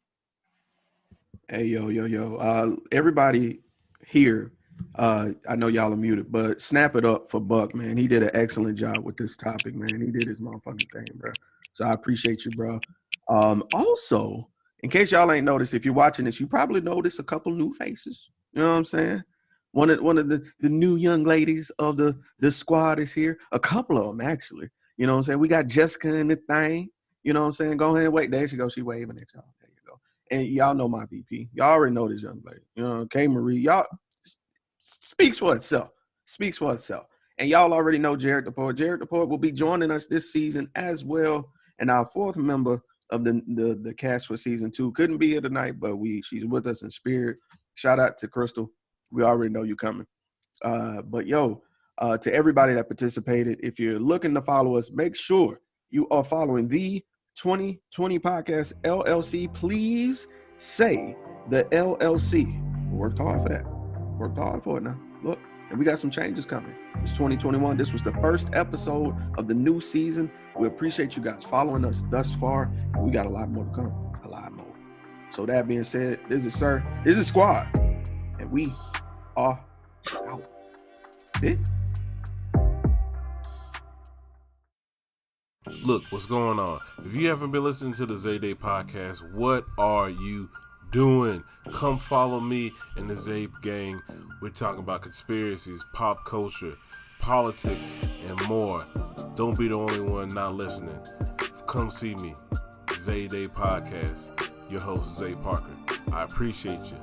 Hey, yo. Everybody here, I know y'all are muted, but snap it up for Buck, man. He did an excellent job with this topic, man. He did his motherfucking thing, bro. So I appreciate you, bro. Also, in case y'all ain't noticed, if you're watching this, you probably noticed a couple new faces. You know what I'm saying? One of the new young ladies of the squad is here. A couple of them, actually. You know what I'm saying? We got Jessica in the thing. You know what I'm saying? Go ahead and wait. There she goes. She waving at y'all. There you go. And y'all know my VP. Y'all already know this young lady. KMarie. Y'all speaks for itself. Speaks for itself. And y'all already know Jared the Poet. Jared the Poet will be joining us this season as well. And our fourth member of the cast for season 2 couldn't be here tonight, but she's with us in spirit. Shout out to Crystal. We already know you coming. But to everybody that participated, if you're looking to follow us, make sure you are following the 2020 Podcast LLC. Please say the LLC. We worked hard for that. Worked hard for it now. Look, and we got some changes coming. It's 2021. This was the first episode of the new season. We appreciate you guys following us thus far, and we got a lot more to come. A lot more. So that being said, this is Sir. This is Squad, and we are out. Look, what's going on? If you haven't been listening to the Zayday podcast, what are you doing? Come follow me and the Zabe gang. We're talking about conspiracies, pop culture, politics, and more. Don't be the only one not listening. Come see me. Zayday podcast. Your host, Zay Parker. I appreciate you.